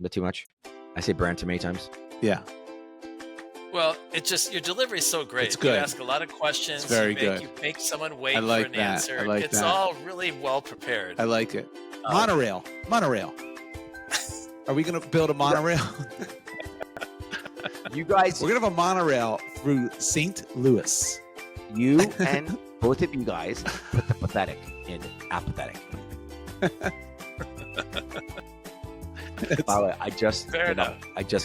bit too much. I say brand too many times. Yeah. Well, it's just your delivery is so great. It's good. You ask a lot of questions. It's very good. You make someone wait I like for an that. answer. I like it's that. all really well prepared. I like it. Monorail. Are we going to build a monorail? You guys, We're going to have a monorail through St. Louis. you and both of you guys put the pathetic in apathetic. By the way, I just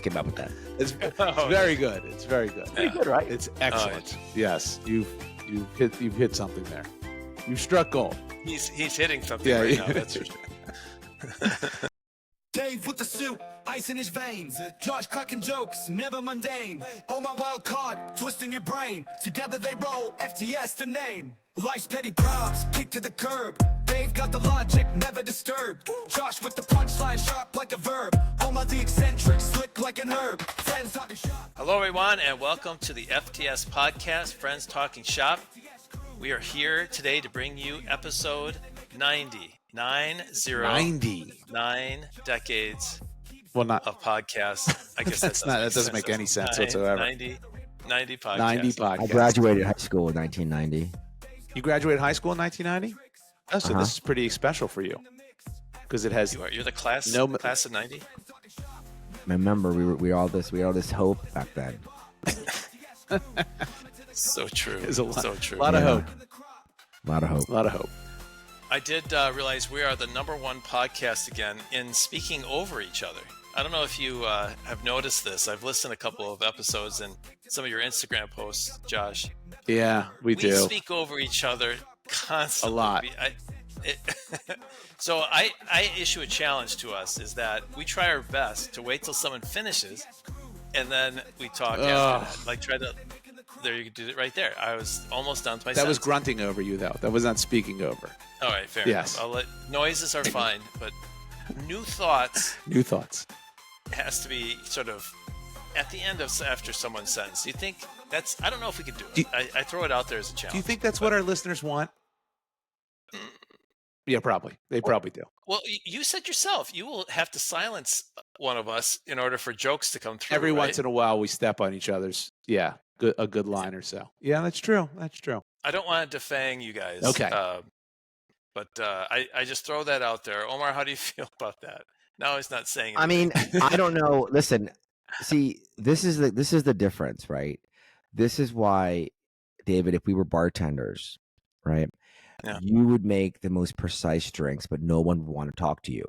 came up with that. It's very good. It's very good. Pretty good, right? It's excellent. Yes, you've hit something there. You've struck gold. He's hitting something now. That's for sure. Dave with the suit, ice in his veins. Josh cracking jokes, never mundane. Oh my wild card, twisting your brain. Together they roll, FTS the name. Life's petty props, kick to the curb. Dave got the logic, never disturbed. Josh with the punchline, sharp like a verb. Omar the eccentric, slick like an herb. Friends talking shop. Hello, everyone, and welcome to the FTS podcast, Friends Talking Shop. We are here today to bring you episode 90. 90. 9 decades Well, not of podcasts. I guess that doesn't make any sense whatsoever. 90 podcasts. 90 podcasts. I graduated high school in 1990. You graduated high school in 1990? Oh, so this is pretty special for you because it has. You're the class. Class of 90. Remember, we had all this hope back then. So true. It's a lot, so true. A lot of hope. A lot of hope. A lot of hope. I did realize we are the #1 podcast again in speaking over each other. I don't know if you have noticed this. I've listened to a couple of episodes and some of your Instagram posts, Josh. Yeah, we do. We speak over each other constantly. A lot. So I issue a challenge to us is that we try our best to wait till someone finishes and then we talk after that. There, you did it right there. I was almost done with my That was sentence. grunting over you, though. That was not speaking over. All right, fair Yes. enough. Noises are fine, but new thoughts New thoughts. has to be sort of at the end of after someone's sentence. Do you think that's? I don't know if we could do it. I throw it out there as a challenge. Do you think that's what our listeners want? Yeah, probably. They probably do. Well, you said yourself you will have to silence one of us in order for jokes to come through. Every right? once in a while, we step on each other's. Yeah, a good line or so. Yeah, that's true. That's true. I don't want to defang you guys. Okay. But I just throw that out there. Omar, how do you feel about that? Now he's not saying anything. I mean, I don't know. Listen, see, this is the difference, right? This is why, David, if we were bartenders, right, you would make the most precise drinks, but no one would want to talk to you.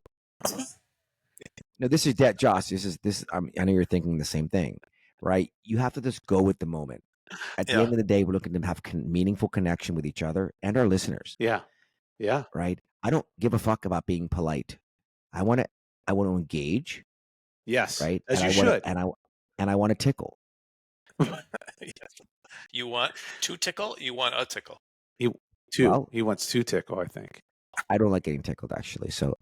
No, this is that, Josh. This. I know you're thinking the same thing, right? You have to just go with the moment. At the end of the day, we're looking to have meaningful connection with each other and our listeners. Yeah. Yeah. Right. I don't give a fuck about being polite. I want to engage. Yes. Right. As you should. And I want to tickle. You want to tickle? You want a tickle? He wants to tickle, I think. I don't like getting tickled, actually. So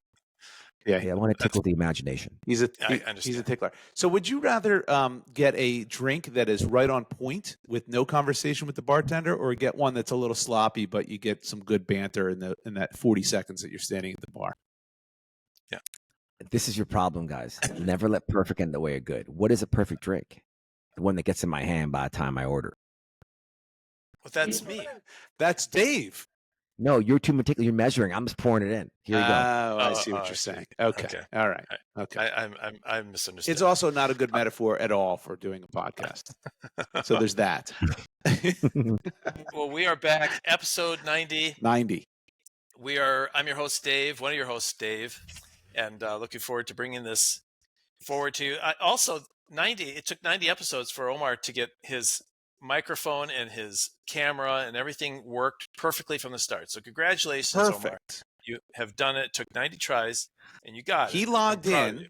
I want to tickle the imagination. He's a understand. tickler. So would you rather get a drink that is right on point with no conversation with the bartender, or get one that's a little sloppy but you get some good banter in that 40 seconds that you're standing at the bar? Yeah. This is your problem, guys. Never let perfect get in the way of good. What is a perfect drink? The one that gets in my hand by the time I order. Well, that's me. That's Dave. No, you're too meticulous. You're measuring. I'm just pouring it in. Here you go. Oh, I see what you're saying. Okay. All right. Okay. I misunderstood. It's also not a good metaphor at all for doing a podcast. So there's that. Well, we are back. Episode 90. 90. I'm your host, Dave. One of your hosts, Dave. And looking forward to bringing this forward to you. Also, 90. It took 90 episodes for Omar to get his microphone and his camera and everything worked perfectly from the start. So congratulations, Perfect. Omar. You have done it. It took 90 tries and you got it. He logged in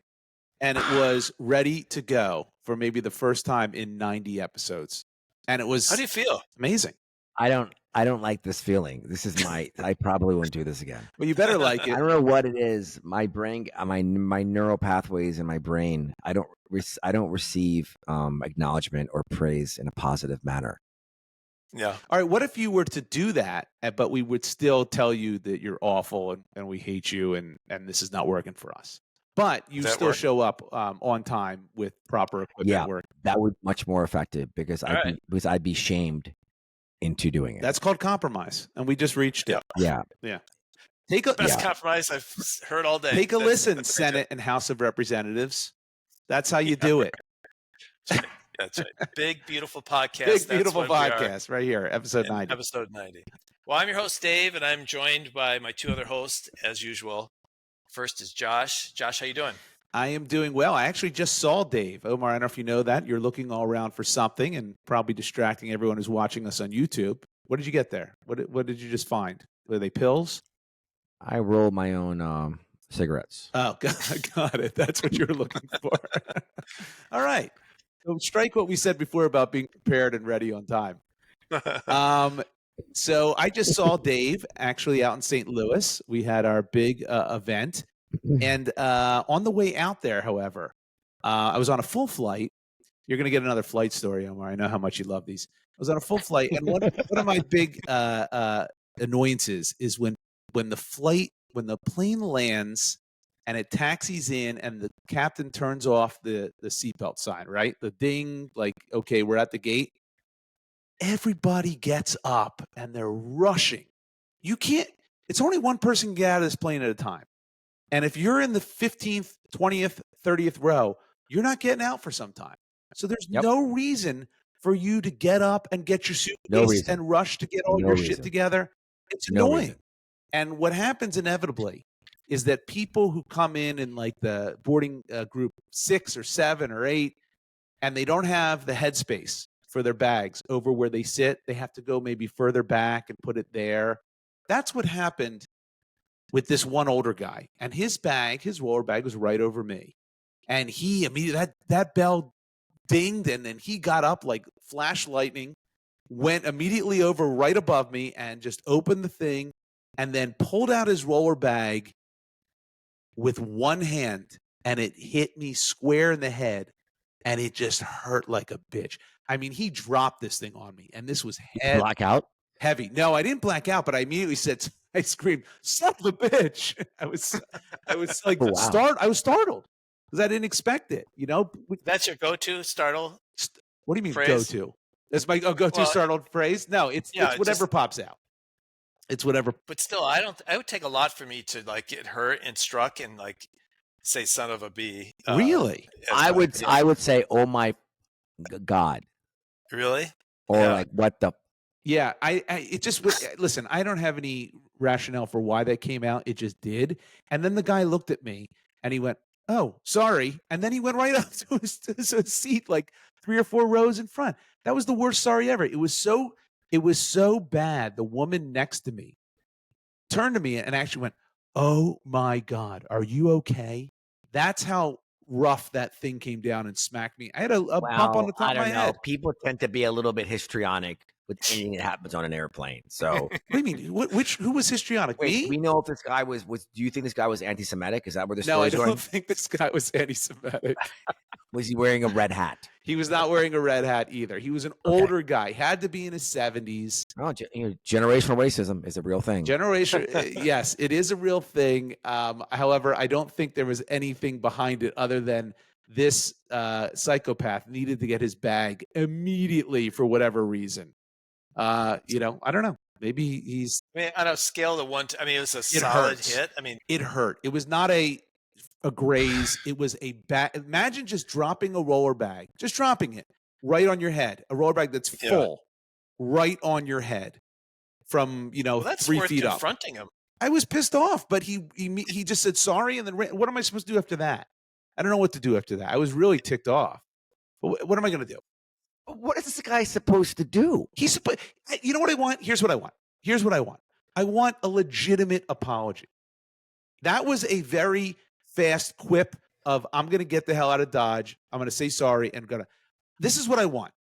and it was ready to go for maybe the first time in 90 episodes. And it was How do you feel? amazing. I don't like this feeling. This is I probably wouldn't do this again. Well, you better like I it. don't know what it is. My brain, my neural pathways in my brain, I don't receive acknowledgement or praise in a positive manner. Yeah. All right. What if you were to do that, but we would still tell you that you're awful and we hate you and this is not working for us? but you That still work? show up on time with proper equipment Yeah, work. that would be much more effective because I'd be shamed into doing it. That's called compromise, and we just reached it. Yeah. Take a Best compromise I've heard all day. take a listen, that's Senate and House of Representatives. That's how you do it. right. That's right. Big beautiful podcast. Big That's beautiful what we are podcast right here, episode in 90. Episode 90. Well, I'm your host, Dave, and I'm joined by my two other hosts, as usual. First is Josh. Josh, how you doing? I am doing well. I actually just saw Dave. Omar, I don't know if you know that. You're looking all around for something and probably distracting everyone who's watching us on YouTube. What did you get there? What did you just find? Were they pills? I roll my own cigarettes. Oh, got it. That's what you were looking for. All right. So strike what we said before about being prepared and ready on time. So I just saw Dave actually out in St. Louis. We had our big event. And on the way out there, however, I was on a full flight. You're going to get another flight story, Omar. I know how much you love these. I was on a full flight. And one of my big annoyances is when the plane lands and it taxis in and the captain turns off the seatbelt sign, right? The ding, like, okay, we're at the gate. Everybody gets up and they're rushing. You can't, it's only one person can get out of this plane at a time. And if you're in the 15th, 20th, 30th row, you're not getting out for some time. So there's no reason for you to get up and get your suitcase and rush to get all your shit together. It's annoying. And what happens inevitably is that people who come in like the boarding group 6 or 7 or 8, and they don't have the headspace for their bags over where they sit, they have to go maybe further back and put it there. That's what happened with this one older guy. And his roller bag was right over me. And he immediately, that bell dinged, and then he got up like flash lightning, went immediately over right above me and just opened the thing and then pulled out his roller bag with one hand, and it hit me square in the head, and it just hurt like a bitch. I mean, he dropped this thing on me, and this was Blackout? Heavy. No, I didn't black out, but I immediately I screamed, "Son of a bitch!" I was like, I was startled because I didn't expect it. You know, that's your go-to startle. What do you mean phrase? go-to? That's my go-to startled phrase. No, it's whatever pops out. It's whatever. But still, I would take a lot for me to like get hurt and struck and like say "son of a b." Really? I would say, "Oh my God!" Really? Or like, "What the." Yeah, it just listen. I don't have any rationale for why that came out. It just did. And then the guy looked at me and he went, "Oh, sorry." And then he went right up to his seat, like 3 or 4 rows in front. That was the worst sorry ever. It was so bad. The woman next to me turned to me and actually went, "Oh my God, are you okay?" That's how rough that thing came down and smacked me. I had a bump on the top of my head. People tend to be a little bit histrionic with anything that happens on an airplane. So what do you mean? Who was histrionic? Wait, me? we know if this guy was. Do you think this guy was anti-Semitic? Is that where the No, I story's going? don't think this guy was anti-Semitic. Was he wearing a red hat? He was not wearing a red hat either. He was an older guy. Had to be in his 70s. Oh, generational racism is a real thing. Yes, it is a real thing. However, I don't think there was anything behind it other than this psychopath needed to get his bag immediately for whatever reason. I don't know. Maybe he's. I mean, on a scale of 1 to, I mean, it was a solid hit. I mean, it hurt. It was not a graze. It was a bad. Imagine just dropping a roller bag, just dropping it right on your head. A roller bag that's full, right on your head, from that's 3 worth feet up. Confronting him. I was pissed off, but he just said sorry, and then what am I supposed to do after that? I don't know what to do after that. I was really ticked off. But what am I going to do? What is this guy supposed to do? He's supposed. You know what I want? Here's what I want. I want a legitimate apology. That was a very fast quip of, "I'm going to get the hell out of Dodge. I'm going to say sorry and this is what I want.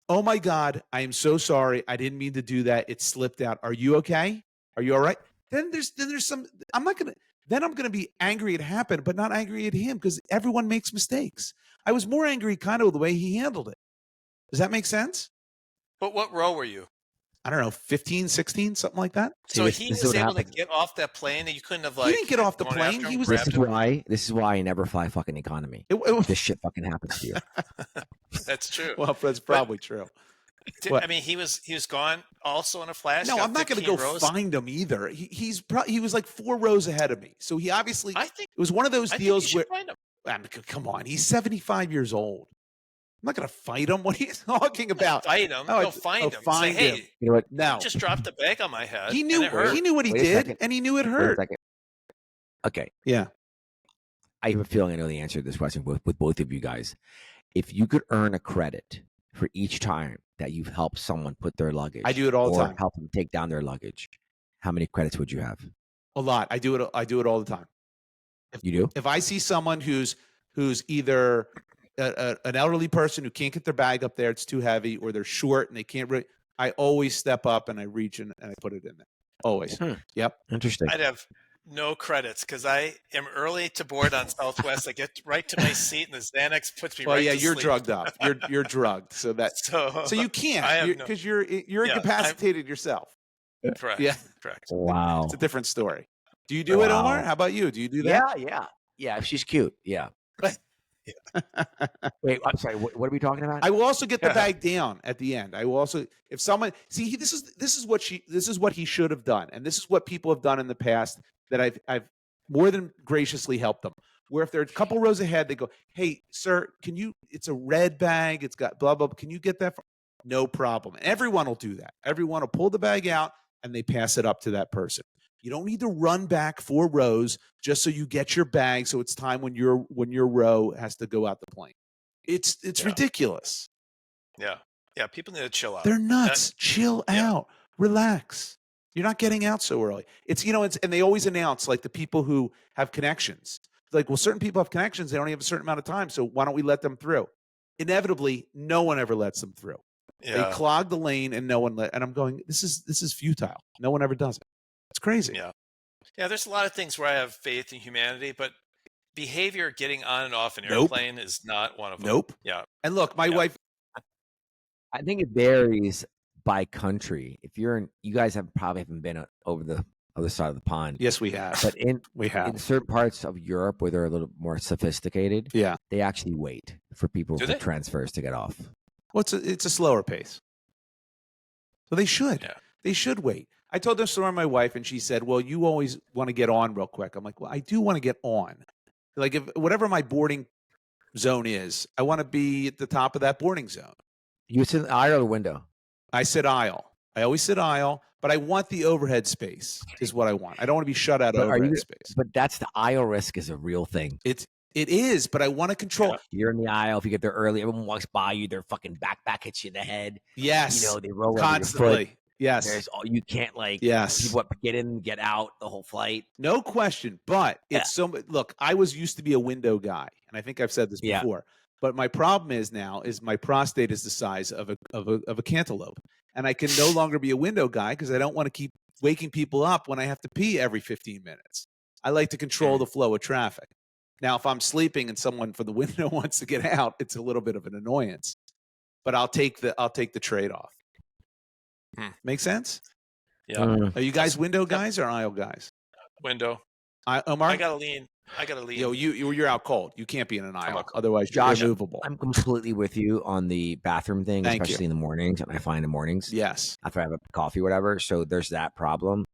Oh my God, I am so sorry. I didn't mean to do that. It slipped out. Are you okay? Are you all right?" Then there's some. I'm going to be angry it happened, but not angry at him because everyone makes mistakes. I was more angry kind of the way he handled it. Does that make sense? But what row were you? I don't know, 15, 16, something like that. So this he is was what able to happens. get off that plane, and you couldn't have He like didn't get off the gone plane. after He him, was- This grabbed is him? why. This is why I never fly fucking economy. This shit fucking happens to you. That's true. Well, that's probably true. What? I mean, he was gone also in a flash. No, got I'm not going to 15 go rows. find him either. He was like 4 rows ahead of me. So he obviously, I think it was one of those I think you deals should where, find him. I mean, come on, he's 75 years old. I'm not going to fight him. What are you talking about? Fight him. Oh, Go find him. find Say, him. hey, You know what? No, you just dropped a bag on my head. he and knew it hurt. what he Wait a did, second. and he knew it Wait a hurt. second. Okay. Yeah. I have a feeling I know the answer to this question with both of you guys. If you could earn a credit for each time that you've helped someone put their luggage, I do it all the or time. help them take down their luggage, how many credits would you have? A lot. I do it all the time. You do? If I see someone who's either an elderly person who can't get their bag up there, it's too heavy, or they're short and they can't really, I always step up and I reach and I put it in there. Always. Yep. Interesting. I'd have no credits because I am early to board on Southwest. I get right to my seat, and the Xanax puts me Well, right yeah, to you're sleep. drugged up. You're drugged. So that So you I can't have no- because you're Yeah, incapacitated yourself. correct. Yeah. Correct. Wow. It's a different story. Do you do it, Omar? Wow. How about you? Do you do that? Yeah. If she's cute, yeah. Wait, I'm sorry. What are we talking about? I will also get the bag down at the end. I will also, if someone see, this is what he should have done, and this is what people have done in the past that I've more than graciously helped them. Where if they're a couple rows ahead, they go, "Hey, sir, can you? It's a red bag. It's got blah blah. Can you get that?" No problem. And everyone will do that. Everyone will pull the bag out and they pass it up to that person. You don't need to run back 4 rows just so you get your bag. So it's time when your row has to go out the plane. It's ridiculous. Yeah. Yeah. People need to chill out. They're nuts. Chill yeah. out. Relax. You're not getting out so early. It's and they always announce like the people who have connections. Like, well, certain people have connections. They only have a certain amount of time. So why don't we let them through? Inevitably, no one ever lets them through. Yeah. They clog the lane and no one and I'm going, this is futile. No one ever does it. It's crazy. Yeah. Yeah. There's a lot of things where I have faith in humanity, but behavior getting on and off an airplane is not one of them. Nope. Yeah. And look, my wife. I think it varies by country. If you guys haven't been over the other side of the pond. Yes, we have. But we have in certain parts of Europe where they're a little more sophisticated, yeah, they actually wait for people Do for they? transfers to get off. Well, it's a slower pace. So they should. Yeah. They should wait. I told this story to my wife, and she said, well, you always want to get on real quick. I'm like, well, I do want to get on. Like, if whatever my boarding zone is, I want to be at the top of that boarding zone. You sit in the aisle or the window? I sit aisle. I always sit aisle, but I want the overhead space is what I want. I don't want to be shut out of But overhead space. But that's the aisle risk is a real thing. It is, but I want to control. You're in the aisle. If you get there early, everyone walks by you. Their fucking backpack hits you in the head. Yes. You know, they roll over your foot. Constantly. Yes. There's you can't like Yes. people get in, get out the whole flight. No question. But it's look, I used to be a window guy, and I think I've said this before. But my problem is now my prostate is the size of a cantaloupe. And I can no longer be a window guy because I don't want to keep waking people up when I have to pee every 15 minutes. I like to control the flow of traffic. Now, if I'm sleeping and someone from the window wants to get out, it's a little bit of an annoyance. But I'll take the trade-off. Make sense? Yeah. Are you guys window guys or aisle guys? Window. Omar? I gotta lean. Yo, you're out cold. You can't be in an aisle. Otherwise, Josh, you're immovable. I'm completely with you on the bathroom thing, Thank especially you. in the mornings. And I find in the mornings, Yes. after I have a coffee, or whatever. So there's that problem.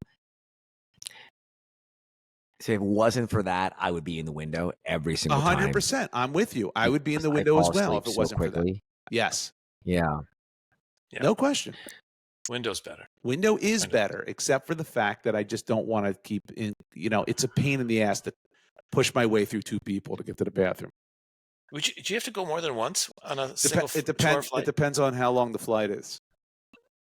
So if it wasn't for that, I would be in the window every single time. 100%. I'm with you. I would be in the I window fall as well if asleep it wasn't for that. quickly. Yes. Yeah. Yeah. No question. Window's better. Window is better, except for the fact that I just don't want to keep in, it's a pain in the ass to push my way through 2 people to get to the bathroom. Do you have to go more than once on a single It 2-hour depends. flight? It depends on how long the flight is.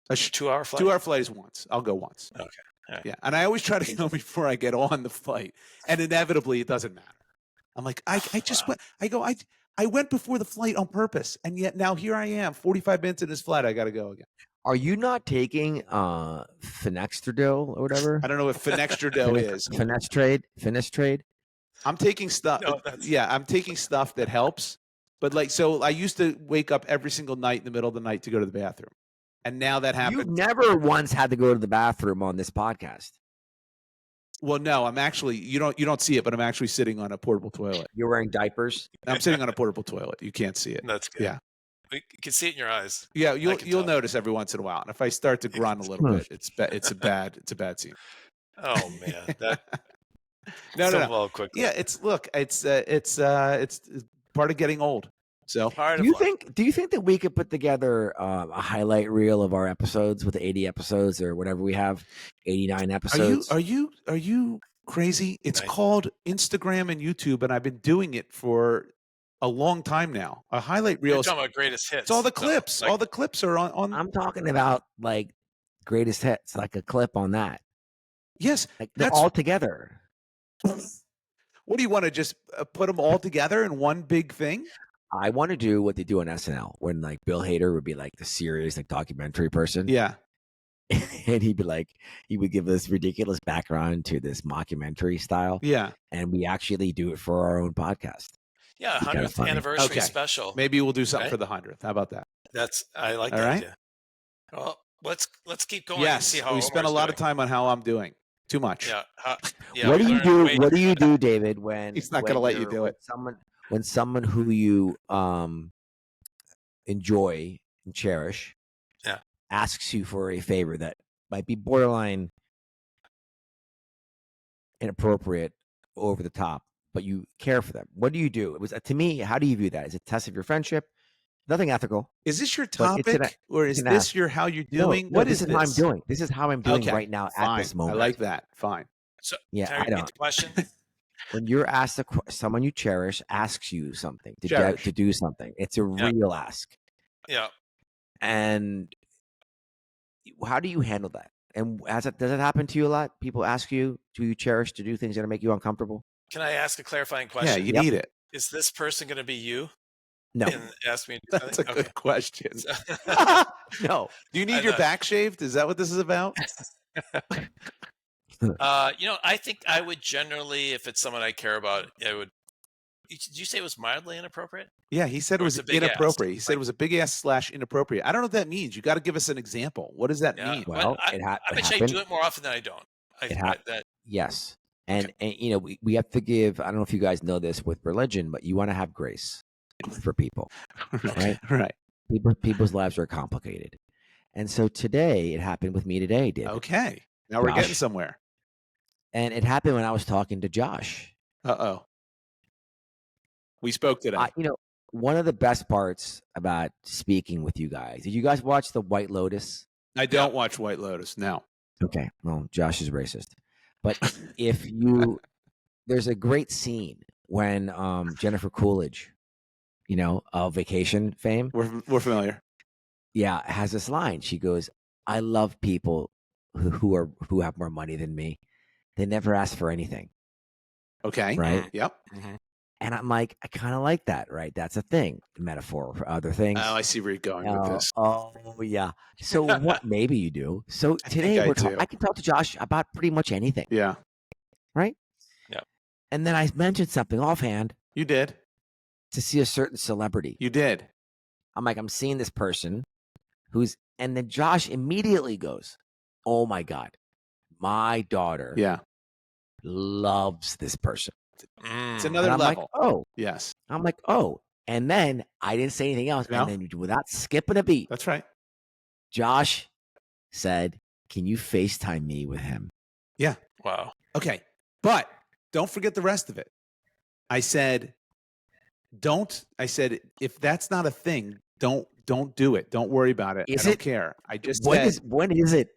A 2-hour flight? 2-hour flight is once. I'll go once. Okay. All right. Yeah. And I always try to go before I get on the flight. And inevitably it doesn't matter. I'm like, I just went, I went before the flight on purpose. And yet now here I am, 45 minutes in this flight. I got to go again. Are you not taking Finextradil or whatever? I don't know what Finextradil is. Finesse trade. I'm taking stuff. No, I'm taking stuff that helps. But so I used to wake up every single night in the middle of the night to go to the bathroom. And now that You've happens. never once had to go to the bathroom on this podcast. Well, no, I'm actually you don't see it, but I'm actually sitting on a portable toilet. You're wearing diapers. I'm sitting on a portable toilet. You can't see it. That's good. Yeah. You can see it in your eyes. Yeah, can you'll tell. notice every once in a while. And if I start to grunt a little bit, it's a bad scene. Oh man, that No. well quickly. Yeah, it's part of getting old. So Part Do of you life. think that we could put together a highlight reel of our episodes with the 80 episodes or whatever we have, 89 episodes? are you crazy? It's Nice. called Instagram and YouTube, and I've been doing it for a long time now. A highlight reel. You're talking about greatest hits. It's all the though. clips. Like, All the clips are on. I'm talking about like greatest hits, like a clip on that. Yes, Like they're that's all together. What do you want to just put them all together in one big thing? I want to do what they do on SNL when like Bill Hader would be like the serious like documentary person. Yeah. And he'd be like, he would give this ridiculous background to this mockumentary style. Yeah. And we actually do it for our own podcast. yeah, It's kinda 100th funny. anniversary Okay. special. Maybe we'll do something Right? for the 100th. How about that? I like All that right. idea. Well, let's keep going. Yes. And see how We spent a Omar's lot of doing. time on how I'm doing. Too much. Yeah. What do you we're do? waiting What do for you that. do, David, when He's not when gonna let you you're- do when it. When someone who you enjoy and cherish Yeah. asks you for a favor that might be borderline inappropriate, over the top, but you care for them. What do you do? It was to me. How do you view that? Is it a test of your friendship? Nothing ethical. Is this your But it's topic, or it's is an this ask. your how you're No, doing? no, What this is is how I'm this? doing. This is how I'm doing Okay, right now fine. at this moment. I like that. Fine. So, Yeah, can I I repeat don't. the question? When you're asked someone you cherish asks you something Cherish. to do something, it's a Yeah. real ask. Yeah. And how do you handle that? And does it happen to you a lot? People ask you, do you cherish to do things that make you uncomfortable? Can I ask a clarifying Yeah, question? you Yep. need it. Is this person going to be you? No, And ask me. That's a good question. no. Do you I need your know. back shaved? Is that what this is about? I think I would generally, if it's someone I care about, I would. Did you say it was mildly inappropriate? Yeah, he said it Or was it's a big ass, inappropriate. He said like- it was a big ass / inappropriate. I don't know what that means. You got to give us an example. What does that Yeah. mean? Well, I it bet you I happened. do it more often than I don't. It hap- that Yes. And we have to give, I don't know if you guys know this with religion, but you want to have grace for people. Right. Right. People's lives are complicated. And so today, it happened with me today, David. Okay. Now we're Josh. getting somewhere. And it happened when I was talking to Josh. Uh-oh. We spoke today. One of the best parts about speaking with you guys, did you guys watch The White Lotus? I don't watch White Lotus. No. Okay. Well, Josh is racist. But there's a great scene when Jennifer Coolidge, of Vacation fame, We're familiar. yeah, has this line. She goes, "I love people who have more money than me. They never ask for anything." Okay. Right. Yep. And I'm like, I kind of like that, right? That's a thing, metaphor for other things. Oh, I see where you're going with this. Oh, yeah. So what? Maybe you do. So I today think I do. I can talk to Josh about pretty much anything, Yeah. right? Yeah. And then I mentioned something offhand You did. to see a certain celebrity. You did. I'm like, I'm seeing this person and then Josh immediately goes, "Oh my God, my daughter Yeah. loves this person." It's Mm. another And I'm level. like, oh. Yes. I'm like, oh. And then I didn't say anything else. No. And then without skipping a beat, That's right. Josh said, "Can you FaceTime me with him?" Wow. Okay. But don't forget the rest of it. I said, if that's not a thing, don't do it. Don't worry about it. Is I don't it? care. I just When said, is it?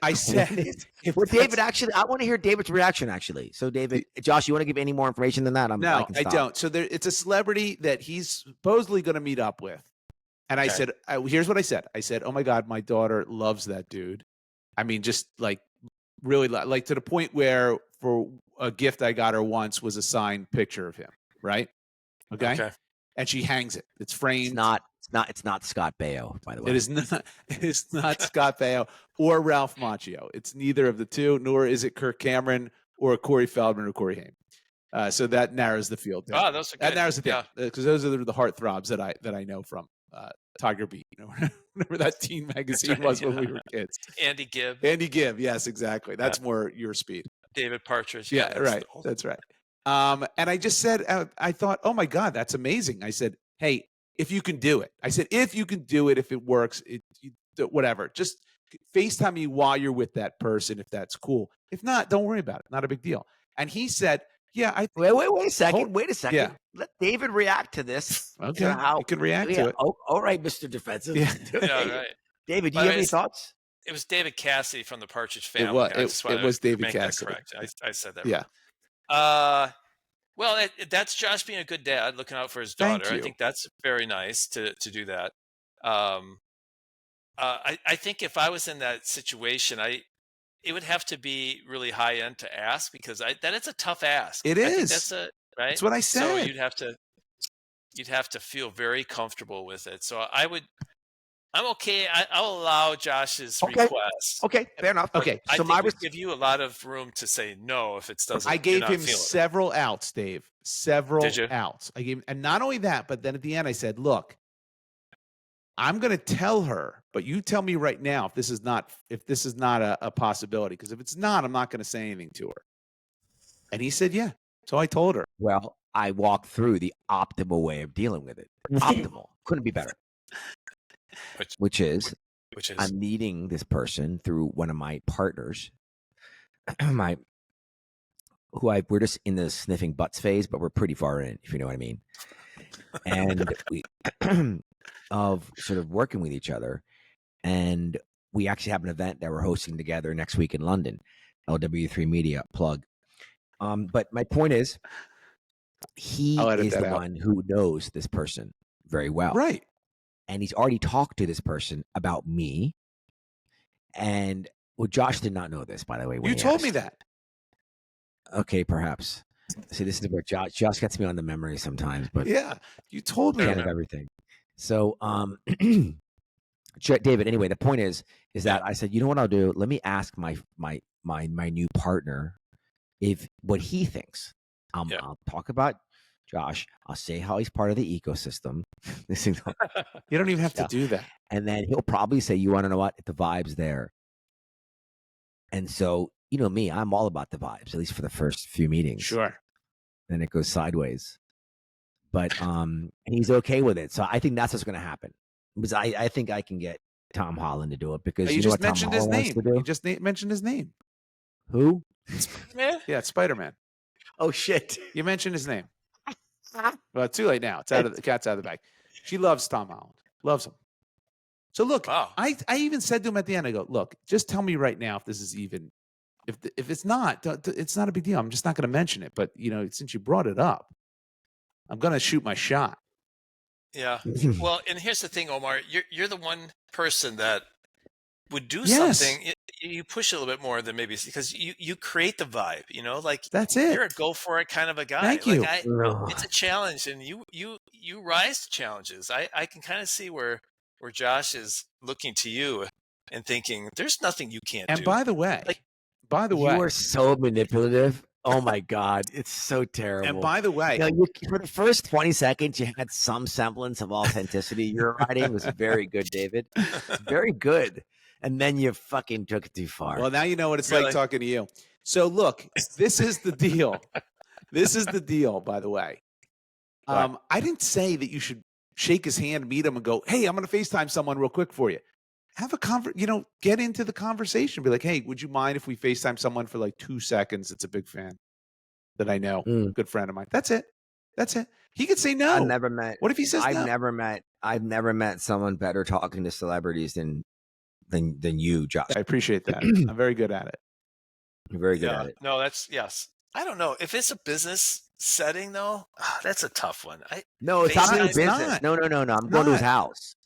I said, When is- if well, that's- David, actually, I want to hear David's reaction, actually. So, David, Josh, you want to give any more information than that? No, can I stop. don't. So it's a celebrity that he's supposedly going to meet up with. And I Okay. said, here's what I said. I said, oh my God, my daughter loves that dude. I mean, just like really like to the point where for a gift I got her once was a signed picture of him. Right. Okay. And she hangs it. It's framed. It's not Scott Baio, by the way. It is not. It is not Scott Baio or Ralph Macchio. It's neither of the two, nor is it Kirk Cameron or Corey Feldman or Corey Haim. So that narrows the field down. Oh, those are good. That narrows it down Yeah. because those are the heartthrobs that I know from Tiger Beat. Whatever that teen magazine was when we were kids. Andy Gibb. Andy Gibb. Yes, exactly. That's more your speed. David Partridge. Yeah, right. That's right. And I just said, I thought, oh my God, that's amazing. I said, hey, if you can do it. I said, if you can do it, if it works, whatever. Just FaceTime me while you're with that person, if that's cool. If not, don't worry about it. Not a big deal. And he said, yeah, wait a second. Wait a second. Yeah. Let David react to this. Okay. You can react to it. Oh, all right, Mr. Defensive. Yeah. Right. David, do you have any thoughts? It was David Cassidy from the Partridge Family. It was David Cassidy. Correct. I said that. Yeah. Wrong. Well, that's Josh being a good dad, looking out for his daughter. Thank you. I think that's very nice to do that. I think if I was in that situation, it would have to be really high end to ask, because that is a tough ask. It is. Right. That's what I said. So you'd have to feel very comfortable with it. So I'm okay. I'll allow Josh's request. Okay, fair enough. Okay, I think I would give you a lot of room to say no if it doesn't. I gave him several outs, Dave. Several outs. I gave, and not only that, but then at the end I said, "Look, I'm going to tell her, but you tell me right now if this is not a possibility. Because if it's not, I'm not going to say anything to her." And he said, "Yeah." So I told her. Well, I walked through the optimal way of dealing with it. Optimal. Couldn't be better. Which is I'm meeting this person through one of my partners, we're just in the sniffing butts phase, but we're pretty far in, if you know what I mean. And we of sort of working with each other, and we actually have an event that we're hosting together next week in London, LW3 Media plug. But my point is, he is the one who knows this person very well, right? And he's already talked to this person about me. And Josh did not know this, by the way. You told me that. Okay, perhaps. See, this is where Josh gets me on the memory sometimes, but yeah, you told me of everything. So, David. Anyway, the point is that I said, you know what I'll do? Let me ask my new partner what he thinks. I'll talk about Josh. I'll say how he's part of the ecosystem. You don't even have to do that. And then he'll probably say, you want to know what? The vibe's there. And so, you know me, I'm all about the vibes, at least for the first few meetings. Sure. Then it goes sideways. But and he's okay with it. So I think that's what's going to happen. Because I think I can get Tom Holland to do it, because you just mentioned his name. You just mentioned his name. Who? Spider-Man? Yeah, it's Spider-Man. Oh, shit. You mentioned his name. Well, too late now. The cat's out of the bag. She loves Tom Holland. Loves him. So look, wow. I even said to him at the end, I go, look, just tell me right now if this is even, if it's not, it's not a big deal. I'm just not going to mention it. But, since you brought it up, I'm going to shoot my shot. Yeah. Well, and here's the thing, Omar. You're the one person that would do something. You push a little bit more than maybe, because you create the vibe, like that's it. You're a go for it kind of a guy. Thank you. It's a challenge, and you rise to challenges. I can kind of see where Josh is looking to you and thinking, there's nothing you can't do. And by the way, you are so manipulative. Oh my God, it's so terrible. And by the way, for the first 20 seconds, you had some semblance of authenticity. Your writing was very good, David. Very good. And then you fucking took it too far. Well, now you know what it's like talking to you. So look, this is the deal. This is the deal, by the way. I didn't say that you should shake his hand, meet him, and go, hey, I'm going to FaceTime someone real quick for you. Have a get into the conversation. Be like, hey, would you mind if we FaceTime someone for like 2 seconds? It's a big fan that I know, good friend of mine. That's it. He could say no. I've never met. What if he says no? I've never met someone better talking to celebrities than you, Josh. I appreciate that. I'm very good at it. You're very good at it. No, yes. I don't know if it's a business setting though. That's a tough one. No, it's not a business. No. I'm going to his house.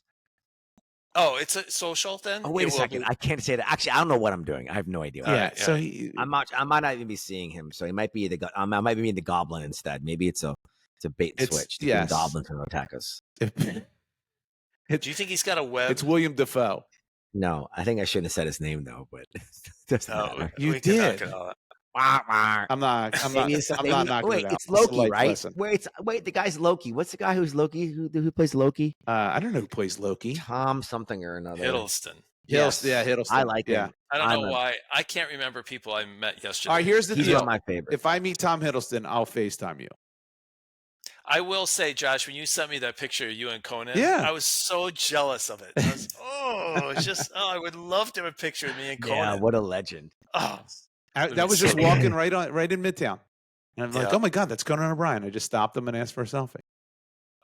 Oh, it's a social then? Oh, wait a second. I can't say that. Actually, I don't know what I'm doing. I have no idea. Yeah. So I might not even be seeing him. So he might be I might be in the Goblin instead. Maybe it's a bait and switch. Yes. The Goblin can attack us. Do you think he's got a web? It's William Dafoe. No, I think I shouldn't have said his name though. But you did. I'm not knocking wait, it out. it's It's a Loki, light right? listen. Wait, the guy's Loki. What's the guy who's Loki? Who plays Loki? I don't know who plays Loki. Tom something or another. Hiddleston. Yes, Yeah, Hiddleston. I like him. I don't know why. I can't remember people I met yesterday. All right, here's the He's deal. one of my favorites. If I meet Tom Hiddleston, I'll FaceTime you. I will say, Josh, when you sent me that picture of you and Conan, Yeah. I was so jealous of it. I was, I would love to have a picture of me and Conan. Yeah, what a legend. Oh, That was just walking right in Midtown. And I'm like, oh my God, that's Conan O'Brien. I just stopped him and asked for a selfie.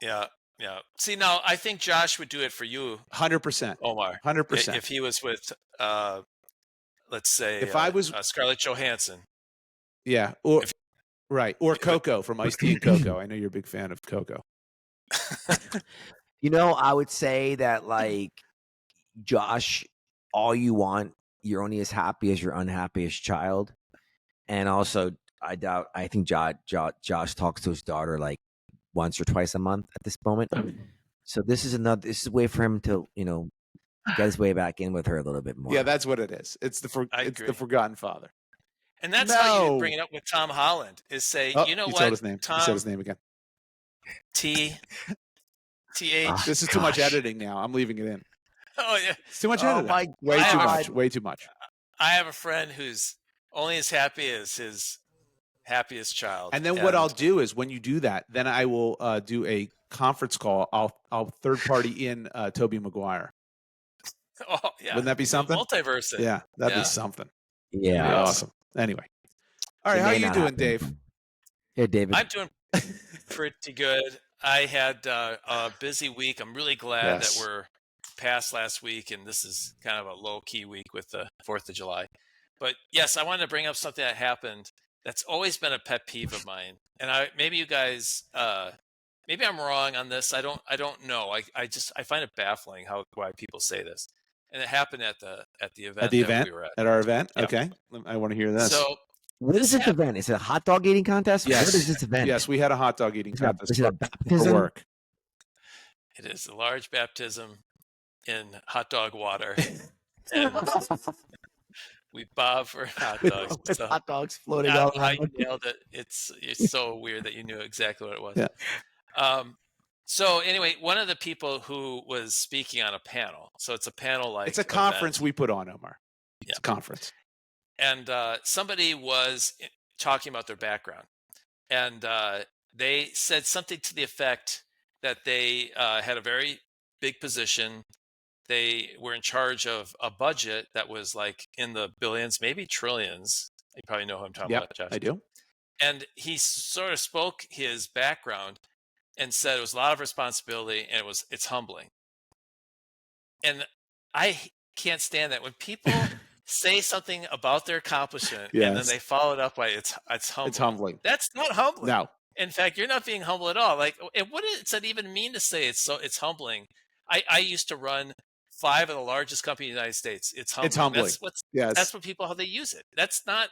Yeah. Yeah. See, now I think Josh would do it for you. 100%. Omar. 100%. If he was with, let's say, if I was Scarlett Johansson. Yeah. Or right. Or Coco from Ice-T and Coco. I know you're a big fan of Coco. I would say that, like, Josh, all you want, you're only as happy as your unhappiest child. And also, I think Josh talks to his daughter like once or twice a month at this moment. So this is a way for him to, get his way back in with her a little bit more. Yeah, that's what it is. It's the forgotten father. And that's how you bring it up with Tom Holland, is say, you know what? Told his name. Tom, he said his name again. TH. This is too much editing now. I'm leaving it in. Oh, yeah. It's too much editing. Way too much. I have a friend who's only as happy as his happiest child. And then what I'll do is when you do that, then I will do a conference call. I'll third party in Tobey Maguire. Oh, yeah. Wouldn't that be something? Multiverse. Yeah, that'd be something. Yeah. That'd be awesome. Anyway. All right, how are you doing, Dave? Hey, David. I'm doing pretty good. I had a busy week. I'm really glad that we're past last week, and this is kind of a low-key week with the 4th of July. But, yes, I wanted to bring up something that happened that's always been a pet peeve of mine. And maybe you guys maybe I'm wrong on this. I don't know. I find it baffling why people say this. And it happened at the event. At the event? We were at. At our event? Yeah. Okay. I want to hear this. So what is this event? Is it a hot dog eating contest? Yes. What is this event? Yes, we had a hot dog eating contest. Is it a baptism? For work. It is a large baptism in hot dog water. And we bob for hot dogs. With So hot dogs floating I all don't know how around. you nailed it. It's so weird that you knew exactly what it was. Yeah. So anyway, one of the people who was speaking on a panel. So it's a panel like it's a conference event. we put on, Omar. It's a conference. And somebody was talking about their background. And they said something to the effect that they had a very big position. They were in charge of a budget that was like in the billions, maybe trillions. You probably know who I'm talking about, Josh. I do. And he sort of spoke his background and said it was a lot of responsibility and it's humbling. And I can't stand that when people say something about their accomplishment and then they follow it up by it's humbling. It's humbling. That's not humbling. No. In fact, you're not being humble at all. Like, what does that even mean to say it's humbling? I used to run 5 of the largest companies in the United States. It's humbling. It's humbling. That's what people, how they use it. That's not,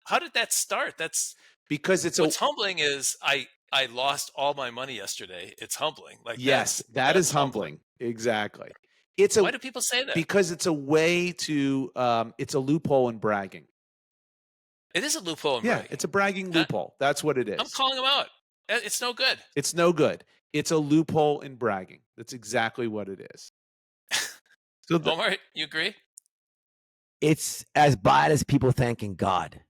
how did that start? That's because what's humbling is I lost all my money yesterday. It's humbling. Like, yes, that is humbling. Exactly. Why do people say that? Because it's a way to, it's a loophole in bragging. It is a loophole in bragging. Yeah, it's a bragging loophole. That's what it is. I'm calling them out. It's no good. It's no good. It's a loophole in bragging. That's exactly what it is. So Omar, you agree? It's as bad as people thanking God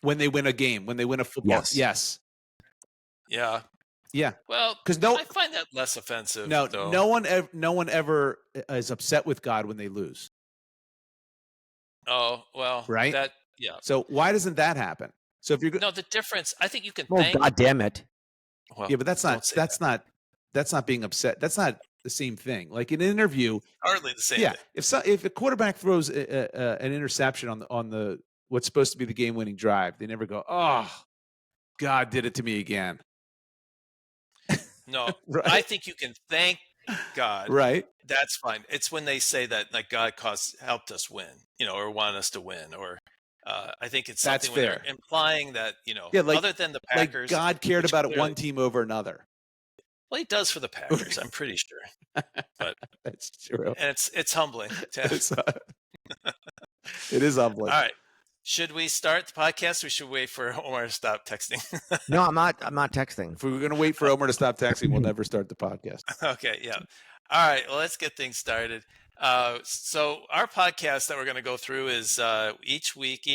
when they win a game, when they win a football. Yes. Yeah. Well, because I find that less offensive. No, though. no one ever is upset with God when they lose. Oh well, right. So why doesn't that happen? So if you're the difference, I think you can. God damn it. Well, yeah, but that's not being upset. That's not the same thing. Like in an interview, hardly the same. Yeah, thing. if a quarterback throws an interception on the what's supposed to be the game-winning drive, they never go, "Oh, God did it to me again." No, right? I think you can thank God. Right. That's fine. It's when they say that like God helped us win, or wanted us to win, or I think it's something when they're implying that other than the Packers, like God cared about one team over another. Well, he does for the Packers, I'm pretty sure. But that's true, and it's humbling. It is humbling. All right, Should we start the podcast? Or should we wait for Omar to stop texting? No, I'm not texting. If we were going to wait for Omar to stop texting, we'll never start the podcast. Okay, yeah. All right, well, let's get things started. So our podcast that we're going to go through is each week,